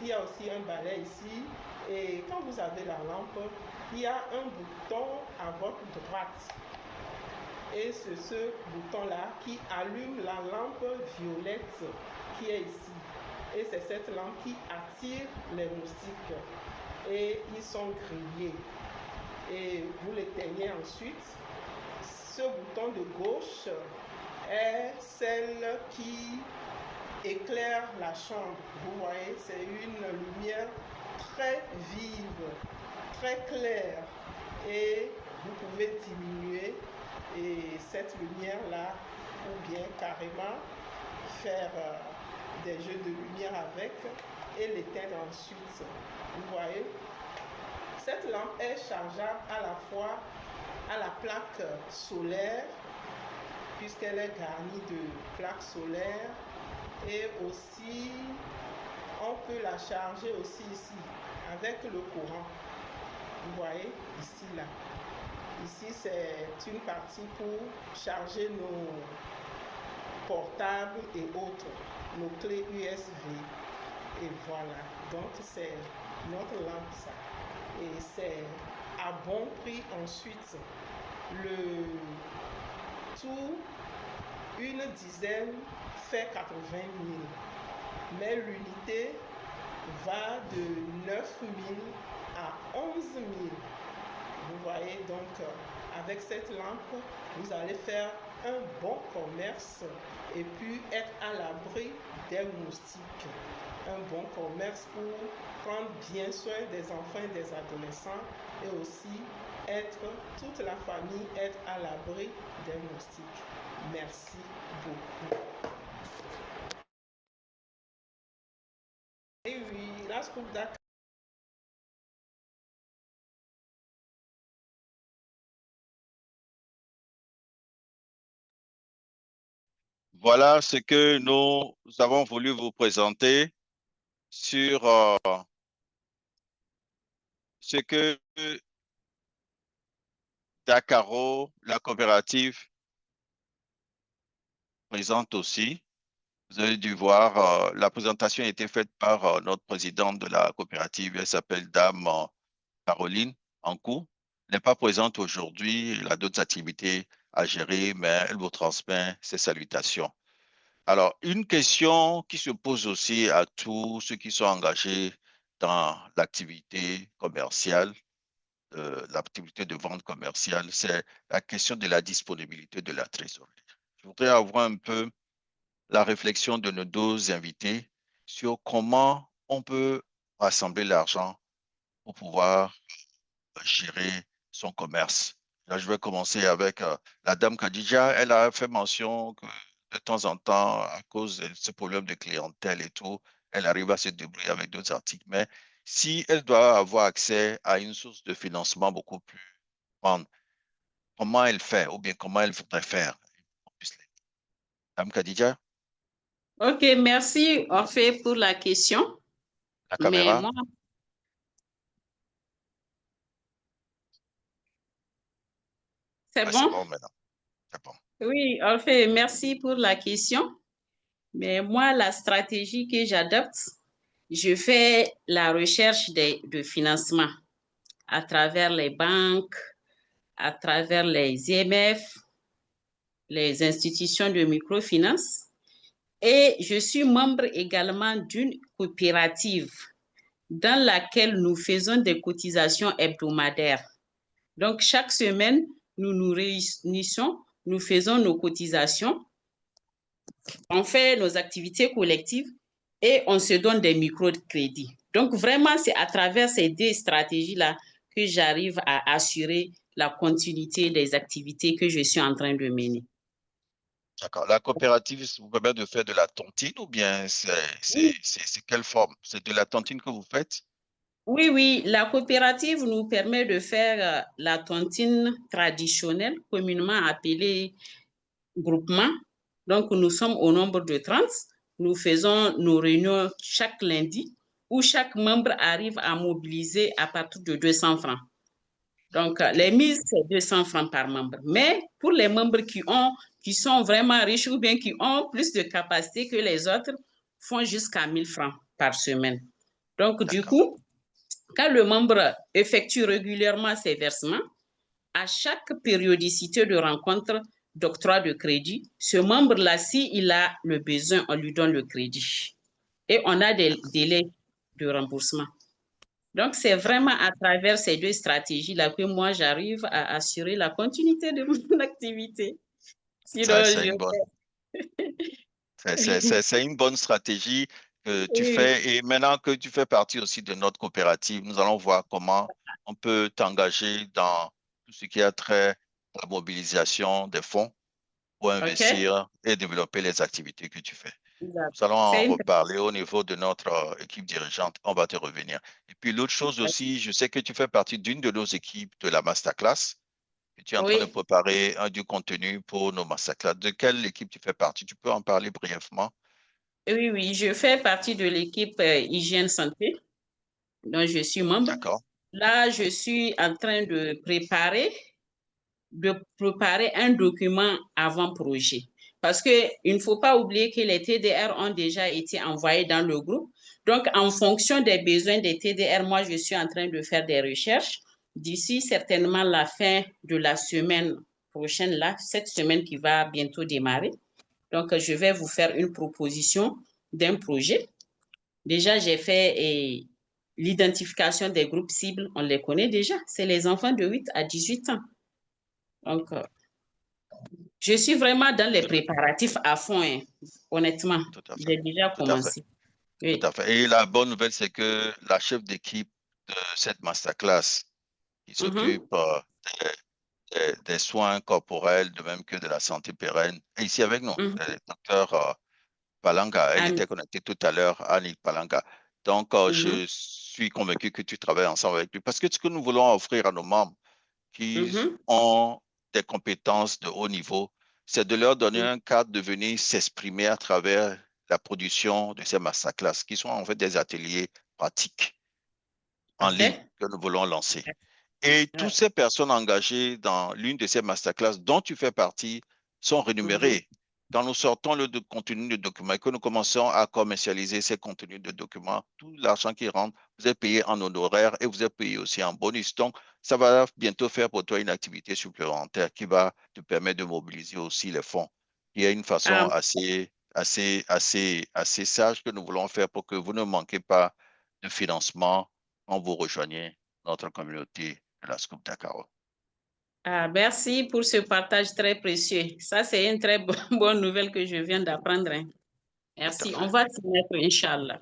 il y a aussi un balai ici, et quand vous avez la lampe, il y a un bouton à votre droite. Et c'est ce bouton-là qui allume la lampe violette qui est ici. Et c'est cette lampe qui attire les moustiques. Et ils sont grillés. Et vous l'éteignez ensuite. Ce bouton de gauche est celle qui éclaire la chambre. Vous voyez, c'est une lumière très vive, très claire. Et vous pouvez diminuer cette lumière-là ou bien carrément faire des jeux de lumière avec et l'éteindre ensuite. Vous voyez, cette lampe est chargeable à la fois à la plaque solaire puisqu'elle est garnie de plaques solaires et aussi on peut la charger aussi ici avec le courant. Vous voyez ici là. Ici c'est une partie pour charger nos portables et autres, nos clés USB. Et voilà, donc c'est notre lampe ça. Et c'est à bon prix ensuite. Le tout, une dizaine fait 80 000. Mais l'unité va de 9 000 à 11 000. Vous voyez donc, avec cette lampe, vous allez faire un bon commerce et puis être à l'abri des moustiques. Un bon commerce pour prendre bien soin des enfants et des adolescents et aussi toute la famille être à l'abri des moustiques. Merci beaucoup. Et oui, la Scoop d'Acaro. Voilà ce que nous avons voulu vous présenter sur ce que D'Acaro, la coopérative, présente aussi. Vous avez dû voir, la présentation a été faite par notre présidente de la coopérative. Elle s'appelle Dame Caroline Ancou. Elle n'est pas présente aujourd'hui. Elle a d'autres activités à gérer, mais elle vous transmet ses salutations. Alors, une question qui se pose aussi à tous ceux qui sont engagés dans l'activité commerciale, l'activité de vente commerciale, c'est la question de la disponibilité de la trésorerie. Je voudrais avoir un peu la réflexion de nos 2 invités sur comment on peut rassembler l'argent pour pouvoir gérer son commerce. Là, je vais commencer avec la dame Khadija. Elle a fait mention que de temps en temps, à cause de ce problème de clientèle et tout, elle arrive à se débrouiller avec d'autres articles. Mais si elle doit avoir accès à une source de financement beaucoup plus grande, comment elle fait ou bien comment elle voudrait faire? Dame Khadija, Ok, merci en fait pour la question. la Mais caméra. moi, c'est Ah, c'est bon? bon maintenant. C'est bon. Oui, en fait, merci pour la question. Mais moi, la stratégie que j'adopte, je fais la recherche de financement à travers les banques, à travers les IMF, les institutions de microfinance. Et je suis membre également d'une coopérative dans laquelle nous faisons des cotisations hebdomadaires. Donc, chaque semaine, nous nous réunissons, nous faisons nos cotisations, on fait nos activités collectives et on se donne des microcrédits. Donc, vraiment, c'est à travers ces deux stratégies-là que j'arrive à assurer la continuité des activités que je suis en train de mener. D'accord. La coopérative vous permet de faire de la tontine ou bien c'est quelle forme? C'est de la tontine que vous faites? Oui, oui, la coopérative nous permet de faire la tontine traditionnelle, communément appelée groupement. Donc, nous sommes au nombre de 30. Nous faisons nos réunions chaque lundi où chaque membre arrive à mobiliser à partir de 200 francs. Donc, les mises, c'est 200 francs par membre. Mais pour les membres qui sont vraiment riches ou bien qui ont plus de capacité que les autres, font jusqu'à 1000 francs par semaine. Donc, du coup, quand le membre effectue régulièrement ses versements, à chaque périodicité de rencontre d'octroi de crédit, ce membre-là, s'il a le besoin, on lui donne le crédit. Et on a des délais de remboursement. Donc, c'est vraiment à travers ces deux stratégies-là que moi, j'arrive à assurer la continuité de mon activité. Sinon, c'est une bonne stratégie que tu fais. Et maintenant que tu fais partie aussi de notre coopérative, nous allons voir comment on peut t'engager dans tout ce qui a trait à la mobilisation des fonds pour investir et développer les activités que tu fais. Nous allons en reparler au niveau de notre équipe dirigeante. On va te revenir. Et puis, l'autre chose aussi, je sais que tu fais partie d'une de nos équipes de la masterclass. Et tu es en train de préparer du contenu pour nos masterclass. De quelle équipe tu fais partie? Tu peux en parler brièvement? Oui, oui, je fais partie de l'équipe Hygiène Santé, dont je suis membre. D'accord. Là, je suis en train de préparer un document avant-projet. Parce qu'il ne faut pas oublier que les TDR ont déjà été envoyés dans le groupe. Donc, en fonction des besoins des TDR, moi, je suis en train de faire des recherches. D'ici certainement la fin de la semaine prochaine, là, cette semaine qui va bientôt démarrer. Donc, je vais vous faire une proposition d'un projet. Déjà, j'ai fait l'identification des groupes cibles. On les connaît déjà. C'est les enfants de 8 à 18 ans. Donc, je suis vraiment dans les préparatifs à fond, hein, honnêtement. J'ai déjà commencé. Oui. Tout à fait. Et la bonne nouvelle, c'est que la chef d'équipe de cette masterclass qui s'occupe des soins corporels, de même que de la santé pérenne, est ici avec nous, le docteur Palanga. Elle était connectée tout à l'heure, Annie Palanga. Donc, je suis convaincu que tu travailles ensemble avec lui. Parce que ce que nous voulons offrir à nos membres qui ont des compétences de haut niveau, c'est de leur donner un cadre de venir s'exprimer à travers la production de ces masterclass, qui sont en fait des ateliers pratiques en ligne que nous voulons lancer. Et toutes ces personnes engagées dans l'une de ces masterclass dont tu fais partie sont rémunérées. Quand nous sortons le contenu de documents et que nous commençons à commercialiser ces contenus de documents, tout l'argent qui rentre, vous êtes payé en honoraires et vous êtes payé aussi en bonus. Donc, ça va bientôt faire pour toi une activité supplémentaire qui va te permettre de mobiliser aussi les fonds. Il y a une façon assez sage que nous voulons faire pour que vous ne manquez pas de financement quand vous rejoignez notre communauté de la Scoop Dakar. Merci pour ce partage très précieux. Ça, c'est une très bonne nouvelle que je viens d'apprendre. Hein. Merci. On va s'y mettre, Inch'Allah.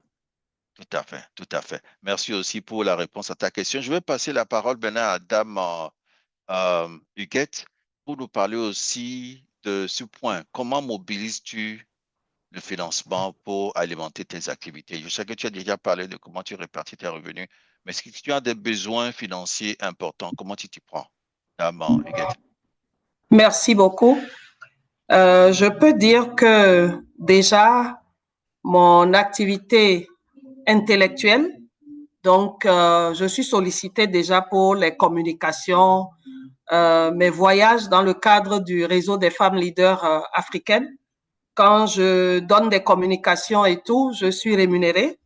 Tout à fait, tout à fait. Merci aussi pour la réponse à ta question. Je vais passer la parole maintenant à Dame Huguette pour nous parler aussi de ce point. Comment mobilises-tu le financement pour alimenter tes activités? Je sais que tu as déjà parlé de comment tu répartis tes revenus, mais si tu as des besoins financiers importants, comment tu t'y prends? Dame Huguette. Merci beaucoup. Je peux dire que déjà, mon activité intellectuelle, donc je suis sollicitée déjà pour les communications, mes voyages dans le cadre du réseau des femmes leaders africaines. quand je donne des communications et tout, je suis rémunérée.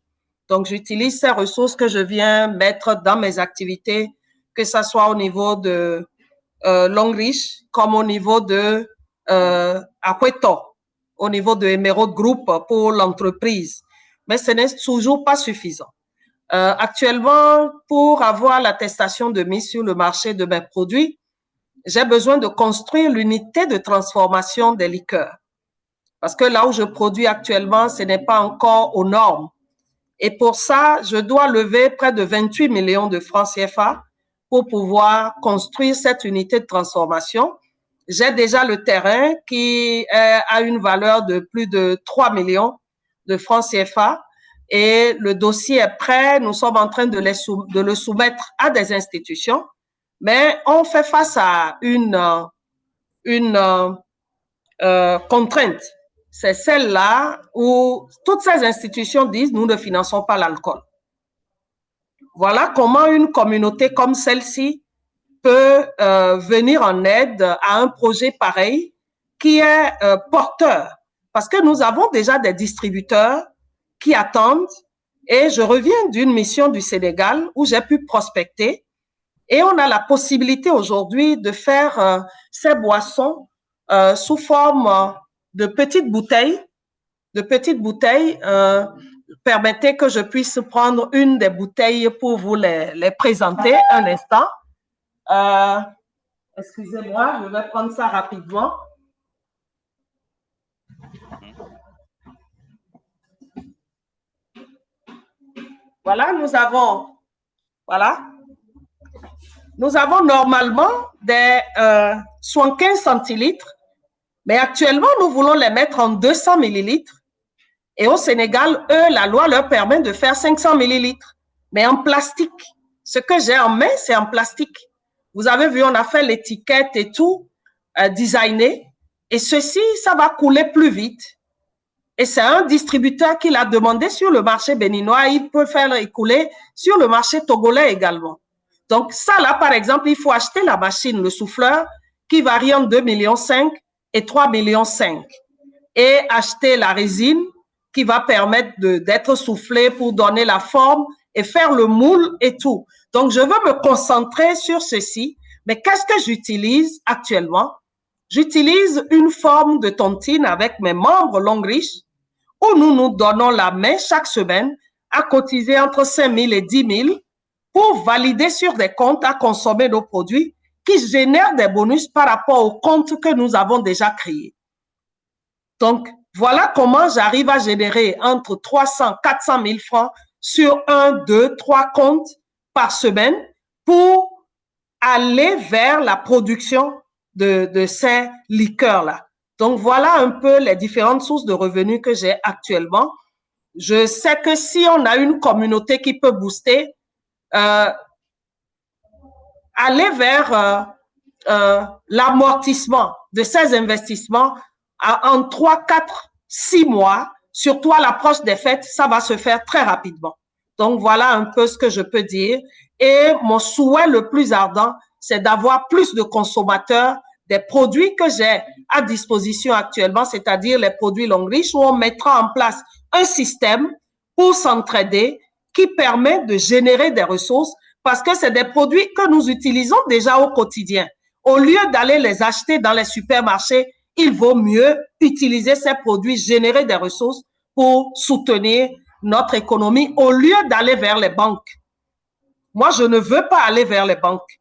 Donc, j'utilise ces ressources que je viens mettre dans mes activités, que ce soit au niveau de Longreach comme au niveau de Ahueto, au niveau de Emerald Group pour l'entreprise. Mais ce n'est toujours pas suffisant. Actuellement, pour avoir l'attestation de mise sur le marché de mes produits, j'ai besoin de construire l'unité de transformation des liqueurs. Parce que là où je produis actuellement, ce n'est pas encore aux normes. Et pour ça, je dois lever près de 28 millions de francs CFA pour pouvoir construire cette unité de transformation. J'ai déjà le terrain qui a une valeur de plus de 3 millions de francs CFA et le dossier est prêt. Nous sommes en train de le soumettre à des institutions, mais on fait face à une contrainte. C'est celle-là où toutes ces institutions disent nous ne finançons pas l'alcool. Voilà comment une communauté comme celle-ci peut venir en aide à un projet pareil qui est porteur. Parce que nous avons déjà des distributeurs qui attendent et je reviens d'une mission du Sénégal où j'ai pu prospecter et on a la possibilité aujourd'hui de faire ces boissons sous forme de petites bouteilles. Permettez que je puisse prendre une des bouteilles pour vous les présenter un instant. Excusez-moi, je vais prendre ça rapidement. Voilà, nous avons normalement des 75 centilitres, mais actuellement, nous voulons les mettre en 200 millilitres. Et au Sénégal, eux, la loi leur permet de faire 500 millilitres, mais en plastique. Ce que j'ai en main, c'est en plastique. Vous avez vu, on a fait l'étiquette et tout, designé. Et ceci, ça va couler plus vite. Et c'est un distributeur qui l'a demandé sur le marché béninois. Il peut faire écouler sur le marché togolais également. Donc ça, là, par exemple, il faut acheter la machine, le souffleur, qui varie entre 2,5 millions et 3,5 millions. Et acheter la résine qui va permettre d'être soufflée pour donner la forme et faire le moule et tout. Donc, je veux me concentrer sur ceci. Mais qu'est-ce que j'utilise actuellement? J'utilise une forme de tontine avec mes membres Longreach où nous nous donnons la main chaque semaine à cotiser entre 5 000 et 10 000 pour valider sur des comptes à consommer nos produits qui génèrent des bonus par rapport aux comptes que nous avons déjà créés. Donc, voilà comment j'arrive à générer entre 300 et 400 000 francs sur 1, 2, 3 comptes par semaine pour aller vers la production de ces liqueurs-là. Donc, voilà un peu les différentes sources de revenus que j'ai actuellement. Je sais que si on a une communauté qui peut booster, aller vers l'amortissement de ces investissements en 3, 4, 6 mois, surtout à l'approche des fêtes, ça va se faire très rapidement. Donc, voilà un peu ce que je peux dire. Et mon souhait le plus ardent, c'est d'avoir plus de consommateurs des produits que j'ai à disposition actuellement, c'est-à-dire les produits Longreach, où on mettra en place un système pour s'entraider qui permet de générer des ressources parce que c'est des produits que nous utilisons déjà au quotidien. Au lieu d'aller les acheter dans les supermarchés, il vaut mieux utiliser ces produits, générer des ressources pour soutenir notre économie au lieu d'aller vers les banques. Moi, je ne veux pas aller vers les banques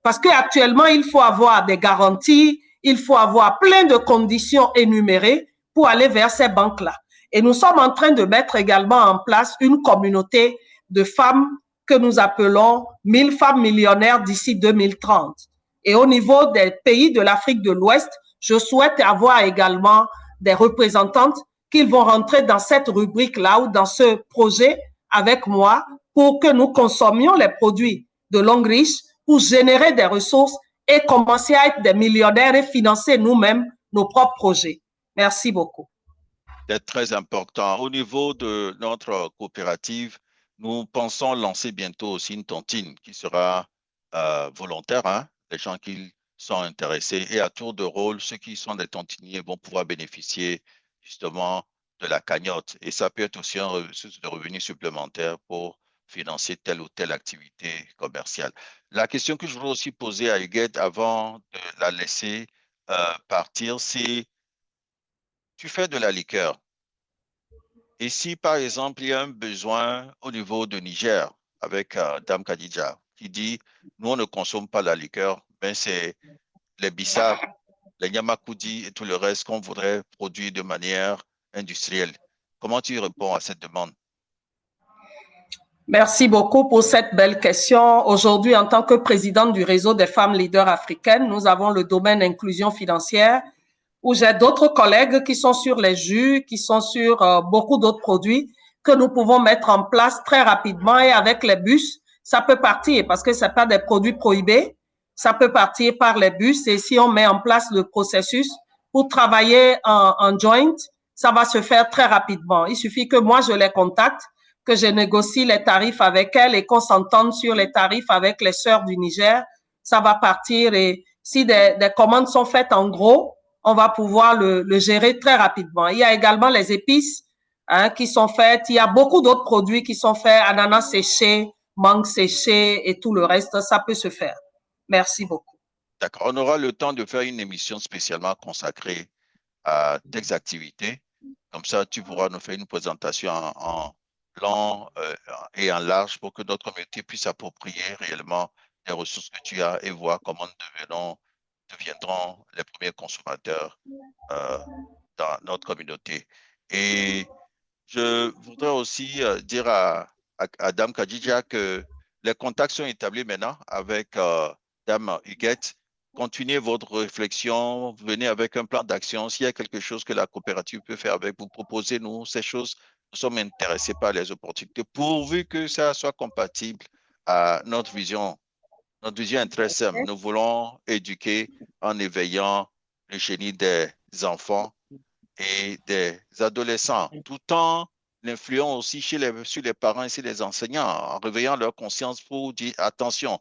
parce qu'actuellement, il faut avoir des garanties, il faut avoir plein de conditions énumérées pour aller vers ces banques-là. Et nous sommes en train de mettre également en place une communauté de femmes que nous appelons 1000 femmes millionnaires d'ici 2030. Et au niveau des pays de l'Afrique de l'Ouest, je souhaite avoir également des représentantes qui vont rentrer dans cette rubrique-là ou dans ce projet avec moi pour que nous consommions les produits de Longreach pour générer des ressources et commencer à être des millionnaires et financer nous-mêmes nos propres projets. Merci beaucoup. C'est très important. Au niveau de notre coopérative, nous pensons lancer bientôt aussi une tontine qui sera volontaire, hein, les gens qui sont intéressés. Et à tour de rôle, ceux qui sont des tontiniers vont pouvoir bénéficier justement de la cagnotte. Et ça peut être aussi un source de revenus supplémentaires pour financer telle ou telle activité commerciale. La question que je voudrais aussi poser à Huguette avant de la laisser partir, c'est tu fais de la liqueur. Et si, par exemple, il y a un besoin au niveau de Niger avec Dame Khadija qui dit, nous, on ne consomme pas la liqueur, mais c'est les bissap, les Nyamakoudi et tout le reste qu'on voudrait produire de manière industrielle. Comment tu réponds à cette demande? Merci beaucoup pour cette belle question. Aujourd'hui, en tant que présidente du réseau des femmes leaders africaines, nous avons le domaine inclusion financière où j'ai d'autres collègues qui sont sur les jus, qui sont sur beaucoup d'autres produits que nous pouvons mettre en place très rapidement et avec les bus, ça peut partir parce que c'est pas des produits prohibés, ça peut partir par les bus et si on met en place le processus pour travailler en joint, ça va se faire très rapidement. Il suffit que moi je les contacte, que je négocie les tarifs avec elles et qu'on s'entende sur les tarifs avec les sœurs du Niger, ça va partir et si des commandes sont faites en gros, on va pouvoir le gérer très rapidement. Il y a également les épices qui sont faites. Il y a beaucoup d'autres produits qui sont faits, ananas séché, mangue séché et tout le reste. Ça peut se faire. Merci beaucoup. D'accord. On aura le temps de faire une émission spécialement consacrée à tes activités. Comme ça, tu pourras nous faire une présentation en long et en large pour que notre communauté puisse approprier réellement les ressources que tu as et voir comment nous deviendrons les premiers consommateurs dans notre communauté. Et je voudrais aussi dire à Dame Khadija que les contacts sont établis maintenant avec Dame Huguette. Continuez votre réflexion, venez avec un plan d'action. S'il y a quelque chose que la coopérative peut faire avec vous, proposez-nous ces choses. Nous sommes intéressés par les opportunités, pourvu que ça soit compatible à notre vision. Notre vision est très simple. Nous voulons éduquer en éveillant le génie des enfants et des adolescents, tout en influant aussi sur les parents et sur les enseignants, en réveillant leur conscience pour dire attention,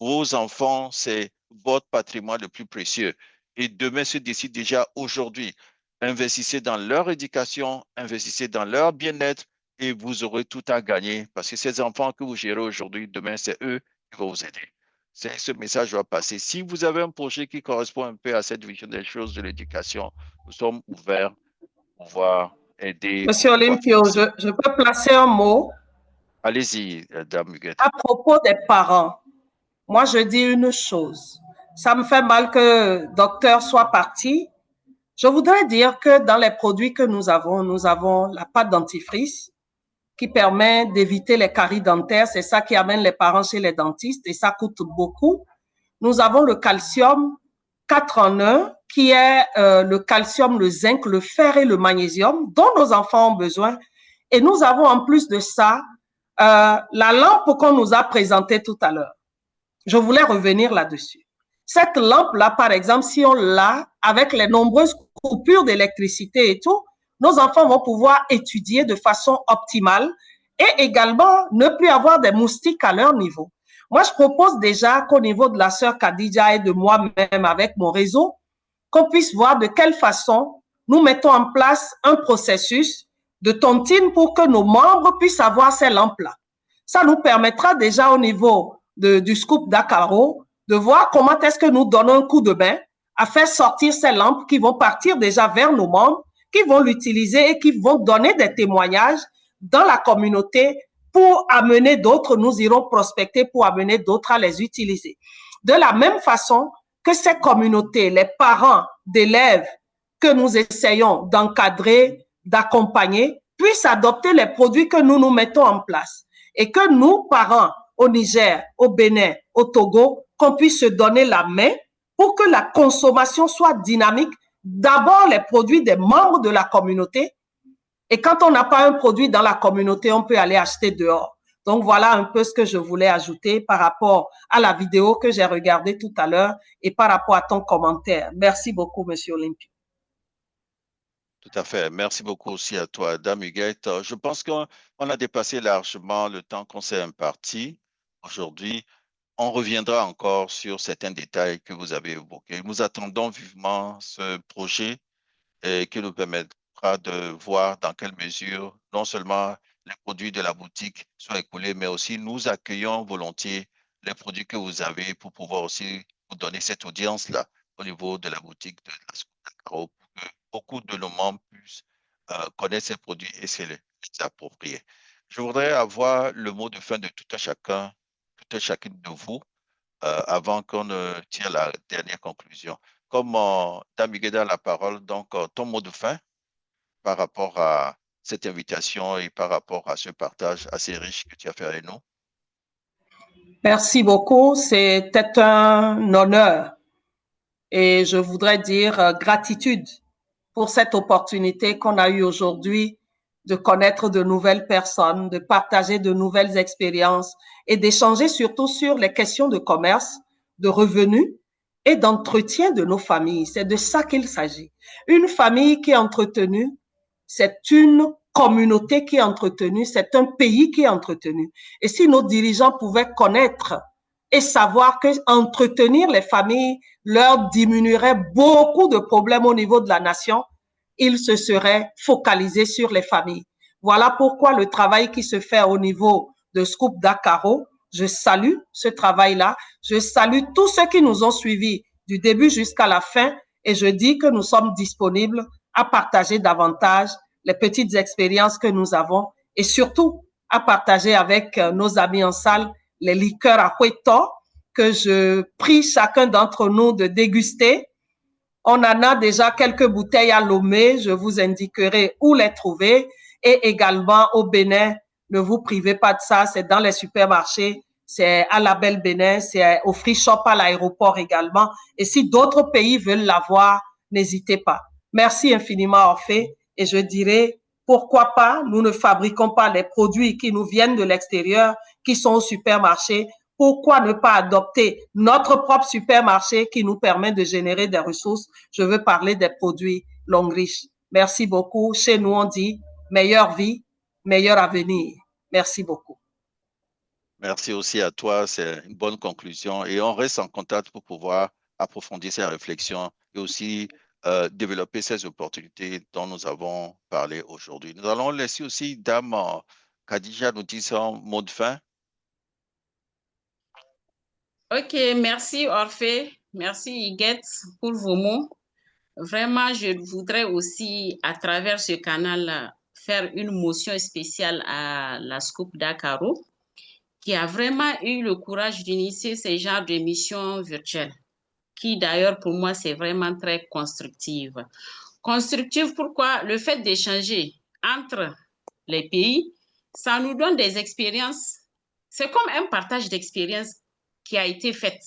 vos enfants, c'est votre patrimoine le plus précieux. Et demain se décide déjà aujourd'hui. Investissez dans leur éducation, investissez dans leur bien-être et vous aurez tout à gagner parce que ces enfants que vous gérez aujourd'hui, demain, c'est eux qui vont vous aider. Ce message doit passer. Si vous avez un projet qui correspond un peu à cette vision des choses de l'éducation, nous sommes ouverts pour pouvoir aider. Monsieur Olympio, je peux placer un mot? Allez-y, Dame Huguette. À propos des parents, moi je dis une chose. Ça me fait mal que le docteur soit parti. Je voudrais dire que dans les produits que nous avons la pâte dentifrice qui permet d'éviter les caries dentaires. C'est ça qui amène les parents chez les dentistes et ça coûte beaucoup. Nous avons le calcium 4 en 1 qui est le calcium, le zinc, le fer et le magnésium dont nos enfants ont besoin. Et nous avons en plus de ça la lampe qu'on nous a présentée tout à l'heure. Je voulais revenir là-dessus. Cette lampe-là, par exemple, si on l'a avec les nombreuses coupures d'électricité et tout, nos enfants vont pouvoir étudier de façon optimale et également ne plus avoir des moustiques à leur niveau. Moi, je propose déjà qu'au niveau de la sœur Khadija et de moi-même avec mon réseau, qu'on puisse voir de quelle façon nous mettons en place un processus de tontine pour que nos membres puissent avoir ces lampes-là. Ça nous permettra déjà au niveau du scoop d'Akaro de voir comment est-ce que nous donnons un coup de bain à faire sortir ces lampes qui vont partir déjà vers nos membres, qui vont l'utiliser et qui vont donner des témoignages dans la communauté pour amener d'autres, nous irons prospecter pour amener d'autres à les utiliser. De la même façon que ces communautés, les parents d'élèves que nous essayons d'encadrer, d'accompagner, puissent adopter les produits que nous mettons en place et que nous, parents, au Niger, au Bénin, au Togo, qu'on puisse se donner la main pour que la consommation soit dynamique. D'abord, les produits des membres de la communauté. Et quand on n'a pas un produit dans la communauté, on peut aller acheter dehors. Donc, voilà un peu ce que je voulais ajouter par rapport à la vidéo que j'ai regardée tout à l'heure et par rapport à ton commentaire. Merci beaucoup, Monsieur Olympio. Tout à fait. Merci beaucoup aussi à toi, Dame Huguette. Je pense qu'on a dépassé largement le temps qu'on s'est imparti aujourd'hui. On reviendra encore sur certains détails que vous avez évoqués. Nous attendons vivement ce projet qui nous permettra permettra de voir dans quelle mesure non seulement les produits de la boutique soient écoulés, mais aussi nous accueillons volontiers les produits que vous avez pour pouvoir aussi vous donner cette audience-là au niveau de la boutique de la Scoop Dakaro pour que beaucoup de nos membres puissent connaître ces produits et se les approprier. Je voudrais avoir le mot de fin de tout un chacun, tout un chacune de vous, avant qu'on ne tire la dernière conclusion. Comme Dame Higueda a la parole, donc ton mot de fin par rapport à cette invitation et par rapport à ce partage assez riche que tu as fait avec nous. Merci beaucoup. C'était un honneur et je voudrais dire gratitude pour cette opportunité qu'on a eue aujourd'hui de connaître de nouvelles personnes, de partager de nouvelles expériences et d'échanger surtout sur les questions de commerce, de revenus et d'entretien de nos familles. C'est de ça qu'il s'agit. Une famille qui est entretenue, c'est une communauté qui est entretenue, c'est un pays qui est entretenu. Et si nos dirigeants pouvaient connaître et savoir que entretenir les familles leur diminuerait beaucoup de problèmes au niveau de la nation, ils se seraient focalisés sur les familles. Voilà pourquoi le travail qui se fait au niveau de Scoop Dakaro, je salue ce travail-là. Je salue tous ceux qui nous ont suivis du début jusqu'à la fin et je dis que nous sommes disponibles à partager davantage les petites expériences que nous avons et surtout à partager avec nos amis en salle les liqueurs à Hueto que je prie chacun d'entre nous de déguster. On en a déjà quelques bouteilles à Lomé, je vous indiquerai où les trouver. Et également au Bénin, ne vous privez pas de ça, c'est dans les supermarchés, c'est à la Belle Bénin, c'est au Free Shop à l'aéroport également. Et si d'autres pays veulent l'avoir, n'hésitez pas. Merci infiniment Orphée et je dirais, pourquoi pas, nous ne fabriquons pas les produits qui nous viennent de l'extérieur, qui sont au supermarché. Pourquoi ne pas adopter notre propre supermarché qui nous permet de générer des ressources? Je veux parler des produits Longrich. Merci beaucoup. Chez nous, on dit meilleure vie, meilleur avenir. Merci beaucoup. Merci aussi à toi, c'est une bonne conclusion et on reste en contact pour pouvoir approfondir ces réflexions et aussi développer ces opportunités dont nous avons parlé aujourd'hui. Nous allons laisser aussi Dame Khadija nous dire son mot de fin. Ok, merci Orphée, merci Higuette pour vos mots. Vraiment, je voudrais aussi, à travers ce canal, faire une motion spéciale à la Scoop Dakaro, qui a vraiment eu le courage d'initier ce genre d'émission virtuelle, qui d'ailleurs pour moi c'est vraiment très constructive. Constructive pourquoi? Le fait d'échanger entre les pays, ça nous donne des expériences. C'est comme un partage d'expériences qui a été fait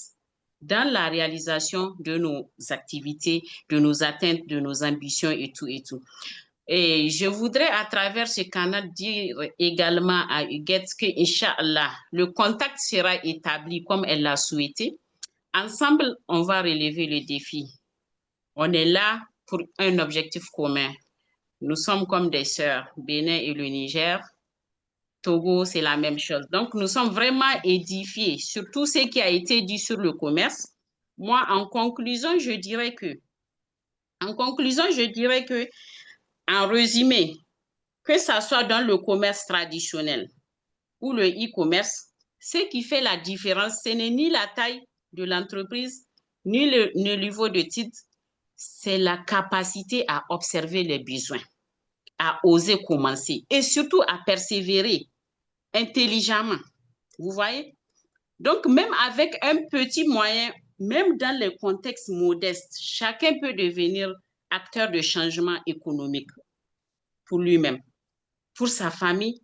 dans la réalisation de nos activités, de nos atteintes, de nos ambitions et tout et tout. Et je voudrais à travers ce canal dire également à Huguette que, Inch'Allah, le contact sera établi comme elle l'a souhaité. Ensemble, on va relever le défi. On est là pour un objectif commun. Nous sommes comme des sœurs, Bénin et le Niger. Togo, c'est la même chose. Donc, nous sommes vraiment édifiés sur tout ce qui a été dit sur le commerce. Moi, en conclusion, je dirais que, en résumé, que ça soit dans le commerce traditionnel ou le e-commerce, ce qui fait la différence, ce n'est ni la taille de l'entreprise, ni le niveau de titre, c'est la capacité à observer les besoins, à oser commencer et surtout à persévérer intelligemment. Vous voyez? Donc, même avec un petit moyen, même dans les contextes modestes, chacun peut devenir acteur de changement économique pour lui-même, pour sa famille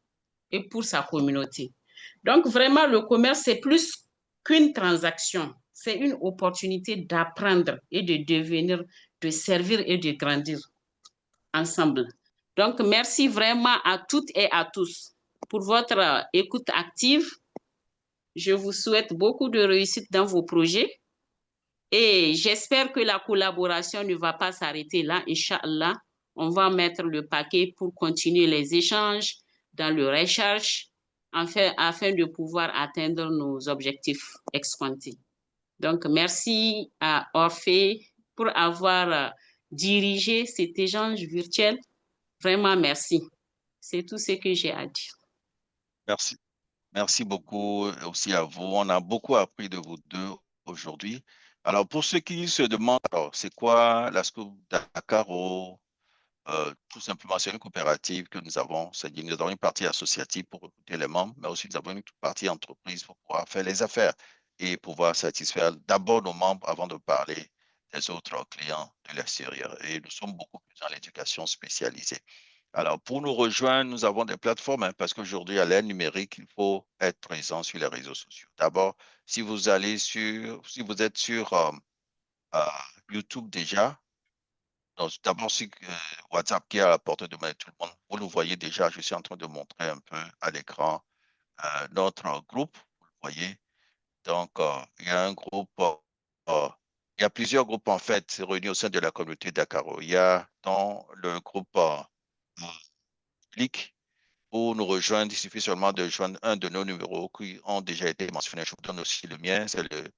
et pour sa communauté. Donc, vraiment, le commerce, c'est plus qu'une transaction. C'est une opportunité d'apprendre et de devenir, de servir et de grandir ensemble. Donc, merci vraiment à toutes et à tous pour votre écoute active. Je vous souhaite beaucoup de réussite dans vos projets et j'espère que la collaboration ne va pas s'arrêter là. Inch'Allah, on va mettre le paquet pour continuer les échanges dans le recherche afin de pouvoir atteindre nos objectifs escomptés. Donc, merci à Orphée pour avoir dirigé cet échange virtuel Vraiment, merci. C'est tout ce que j'ai à dire. Merci. Merci beaucoup aussi à vous. On a beaucoup appris de vous deux aujourd'hui. Alors, pour ceux qui se demandent, alors, c'est quoi la SCOUP Dakaro? Tout simplement, c'est une coopérative que nous avons. C'est-à-dire, nous avons une partie associative pour recruter les membres, mais aussi nous avons une partie entreprise pour pouvoir faire les affaires et pouvoir satisfaire d'abord nos membres avant de parler des autres clients de l'extérieur. Et nous sommes beaucoup plus dans l'éducation spécialisée. Alors, pour nous rejoindre, nous avons des plateformes, hein, parce qu'aujourd'hui, à l'ère numérique, il faut être présent sur les réseaux sociaux. D'abord, si vous êtes sur YouTube déjà, d'abord sur WhatsApp qui est à la portée de main de tout le monde, vous le voyez déjà, je suis en train de montrer un peu à l'écran notre groupe, vous le voyez. Donc, il y a un groupe, il y a plusieurs groupes en fait réunis au sein de la communauté Dakaro. Il y a dans le groupe public. Pour nous rejoindre, il suffit seulement de joindre un de nos numéros qui ont déjà été mentionnés. Je vous donne aussi le mien, c'est le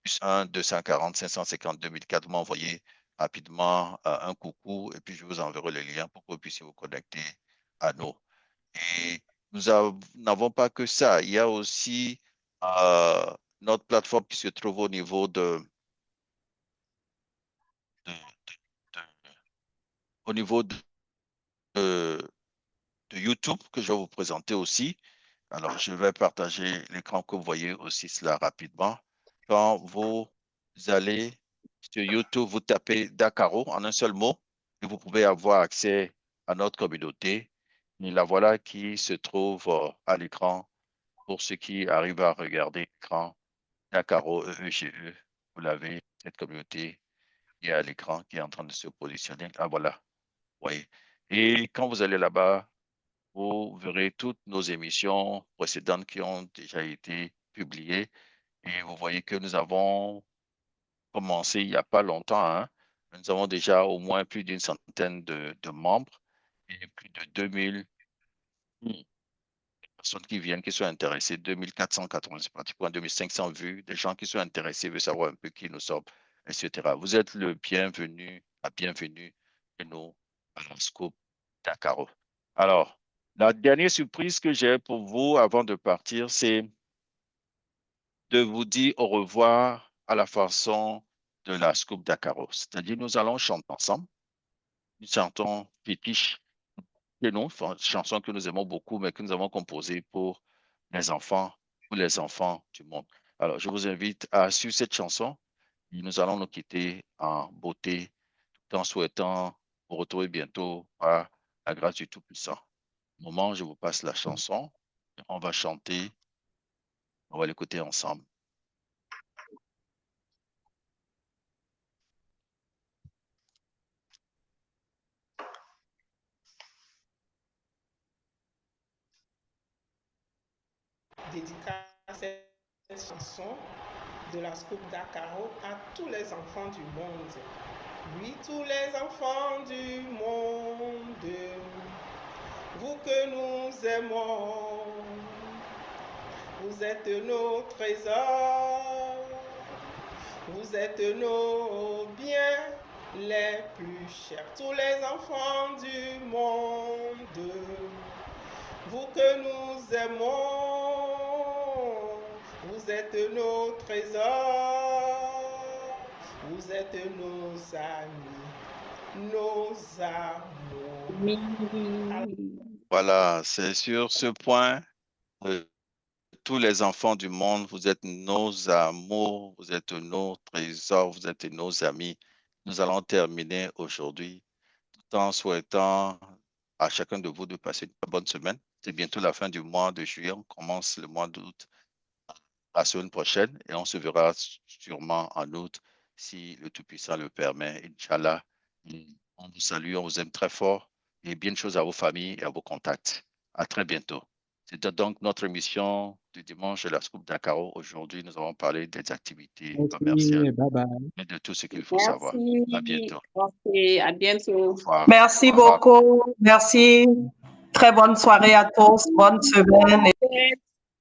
+1 240 550 2004. Vous m'envoyez rapidement un coucou et puis je vous enverrai le lien pour que vous puissiez vous connecter à nous. Et nous n'avons pas que ça. Il y a aussi notre plateforme qui se trouve au niveau de YouTube que je vais vous présenter aussi. Alors, je vais partager l'écran que vous voyez aussi cela rapidement. Quand vous allez sur YouTube, vous tapez Dakaro en un seul mot et vous pouvez avoir accès à notre communauté. Et la voilà qui se trouve à l'écran pour ceux qui arrivent à regarder l'écran. Dakaro EEGE, vous l'avez, cette communauté qui est à l'écran, qui est en train de se positionner. Ah, voilà. Oui. Et quand vous allez là-bas, vous verrez toutes nos émissions précédentes qui ont déjà été publiées. Et vous voyez que nous avons commencé il n'y a pas longtemps, hein. Nous avons déjà au moins plus d'une centaine de membres et plus de 2000 personnes qui viennent, qui sont intéressées, 2480, pratiquement 2500 vues, des gens qui sont intéressés, veulent savoir un peu qui nous sommes, etc. Vous êtes le bienvenu, la bienvenue de nous à la SCOUP Dakaro. Alors, la dernière surprise que j'ai pour vous avant de partir, c'est de vous dire au revoir à la façon de la SCOUP Dakaro. C'est-à-dire, nous allons chanter ensemble. Nous chantons Fétiche et non, chanson que nous aimons beaucoup, mais que nous avons composée pour les enfants du monde. Alors, je vous invite à suivre cette chanson. Et nous allons nous quitter en beauté, tout en souhaitant vous retrouver bientôt par la grâce du Tout-Puissant. Au moment où je vous passe la chanson, on va chanter, on va l'écouter ensemble. Dédicace cette chanson de la SCOUP Dakaro à tous les enfants du monde. Oui, tous les enfants du monde, vous que nous aimons, vous êtes nos trésors, vous êtes nos biens les plus chers. Tous les enfants du monde, vous que nous aimons, vous êtes nos trésors, vous êtes nos amis, nos amours. Voilà, c'est sur ce point, tous les enfants du monde, vous êtes nos amours, vous êtes nos trésors, vous êtes nos amis. Nous allons terminer aujourd'hui tout en souhaitant à chacun de vous de passer une très bonne semaine. C'est bientôt la fin du mois de juillet, on commence le mois d'août la semaine prochaine et on se verra sûrement en août si le Tout-Puissant le permet. Inch'Allah, on vous salue, on vous aime très fort et bien de choses à vos familles et à vos contacts. À très bientôt. C'était donc notre émission du dimanche de la SCOUP Dakaro. Aujourd'hui, nous avons parlé des activités commerciales et de tout ce qu'il faut savoir. À bientôt. Okay, à bientôt. Au revoir. Merci beaucoup. Merci. Très bonne soirée à tous. Bonne semaine.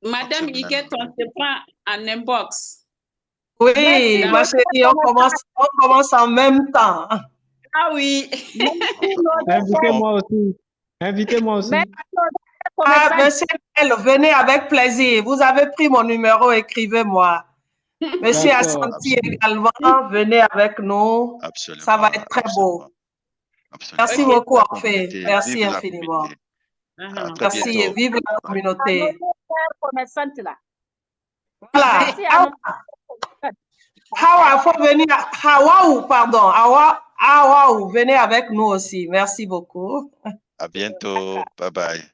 Madame Iket, on se prend en inbox. Oui, Merci, ma chérie, on commence en même temps. Ah oui. Invitez-moi aussi. Invitez-moi aussi. Merci au Ah, commerçant. monsieur L, venez avec plaisir. Vous avez pris mon numéro, écrivez-moi. Monsieur D'accord. Assanti également, venez avec nous. Absolument. Ça va être très beau. Absolument. Merci Ok. beaucoup, La Orphée. communauté, Merci vive la infiniment. communauté. À très Merci et bientôt. vive la À communauté. nos frères commerçantes là. Voilà. Merci à nos Hawa, faut venir. Hawaou, pardon. Hawaou, venez avec nous aussi. Merci beaucoup. À bientôt. Bye bye.